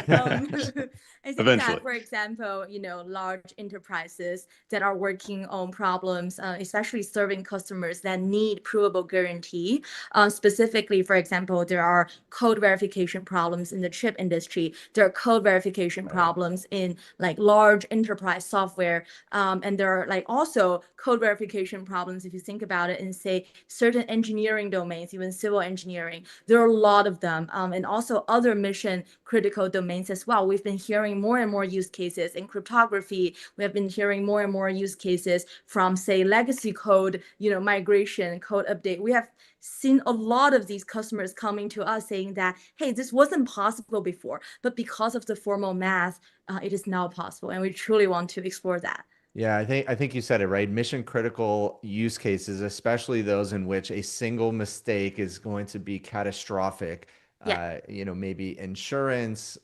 think Eventually. that, for example, large enterprises that are working on problems, especially serving customers that need provable guarantee. Specifically, for example, there are code verification problems in the chip industry. There are code verification problems in like large enterprise software. And there are like also code verification problems, if you think about it, in say certain engineering domains, even civil engineering. There are a lot of them, and also other mission critical domains as well. We've been hearing more and more use cases in cryptography. We have been hearing more and more use cases from say legacy code, migration, code update. We have seen a lot of these customers coming to us saying that, hey, this wasn't possible before, but because of the formal math, it is now possible, and we truly want to explore that. Yeah, I think you said it right. Mission critical use cases, especially those in which a single mistake is going to be catastrophic. Yeah. Maybe insurance,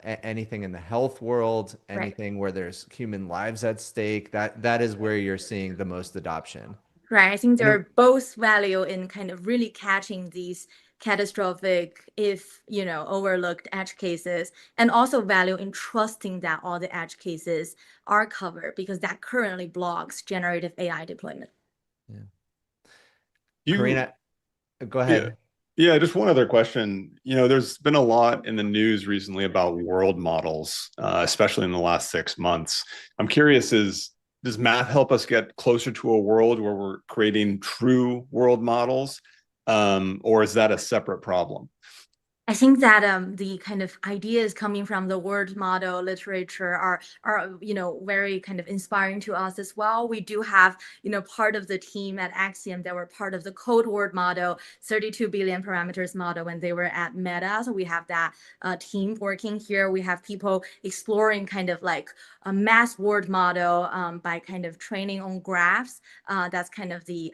anything in the health world, Right. anything where there's human lives at stake. That is where you're seeing the most adoption. Right. I think there And are both value in kind of really catching these catastrophic, if overlooked edge cases, and also value in trusting that all the edge cases are covered, because that currently blocks generative AI deployment. yeah. You Karina, go Yeah. ahead. Yeah, just one other question. There's been a lot in the news recently about world models, especially in the last 6 months. I'm curious, does math help us get closer to a world where we're creating true world models, or is that a separate problem? I think that the kind of ideas coming from the word model literature are very kind of inspiring to us as well. We do have part of the team at Axiom that were part of the code word model, 32 billion parameters model when they were at Meta. So we have that team working here. We have people exploring kind of like a mass word model by kind of training on graphs. That's kind of the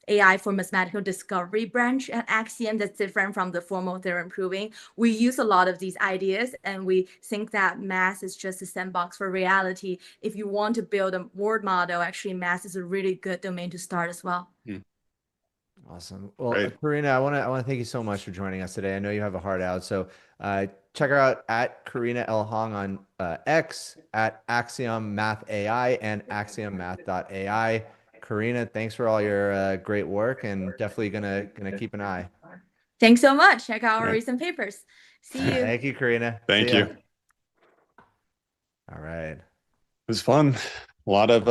AI for mathematical discovery branch at Axiom that's different from the formal theorem proving. We use a lot of these ideas and we think that math is just a sandbox for reality. If you want to build a word model, actually math is a really good domain to start as well. Awesome. Well, Great. Karina, I want to thank you so much for joining us today. I know you have a heart out, so check her out at Karina L. Hong on X, at Axiom Math AI, and AxiomMath.ai. Karina, thanks for all your great work, and definitely gonna keep an eye. Thanks so much. Check out our Right. recent papers. See you. Thank you, Karina. Thank See ya. you. All right. It was fun. A lot of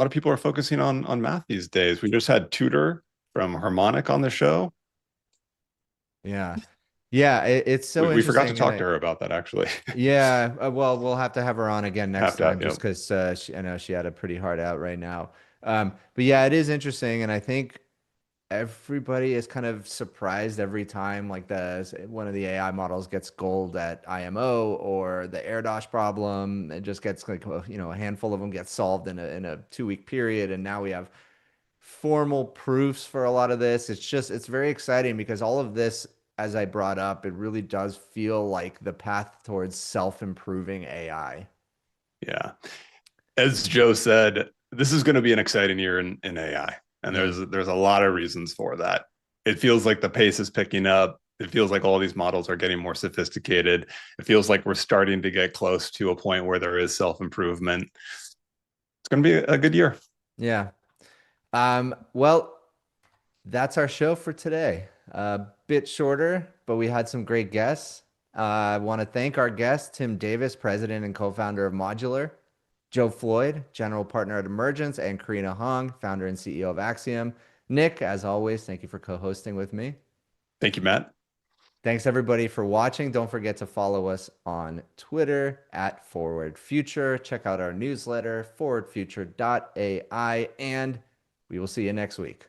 people are focusing on math these days. We just had Tutor from Harmonic on the show. Yeah. Yeah, it's so We forgot to interesting. talk to her about that, actually. Yeah, well, we'll have to have her on again next Have to have, time just yep. because I know she had a pretty hard out right now. But yeah, it is interesting, and I think everybody is kind of surprised every time like one of the AI models gets gold at IMO or the AirDosh problem. It just gets like a handful of them get solved in a 2 week period, and now we have formal proofs for a lot of this. It's very exciting because all of this, as I brought up, it really does feel like the path towards self-improving AI. Yeah. As Joe said, this is going to be an exciting year in AI. And there's a lot of reasons for that. It feels like the pace is picking up. It feels like all these models are getting more sophisticated. It feels like we're starting to get close to a point where there is self-improvement. It's going to be a good year. Yeah. Well, that's our show for today. A bit shorter, but we had some great guests. I want to thank our guest, Tim Davis, president and co-founder of Modular, Joe Floyd, general partner at Emergence, and Karina Hong, founder and CEO of Axiom. Nick, as always, thank you for co-hosting with me. Thank you, Matt. Thanks everybody for watching. Don't forget to follow us on Twitter at Forward Future. Check out our newsletter, forwardfuture.ai, and we will see you next week.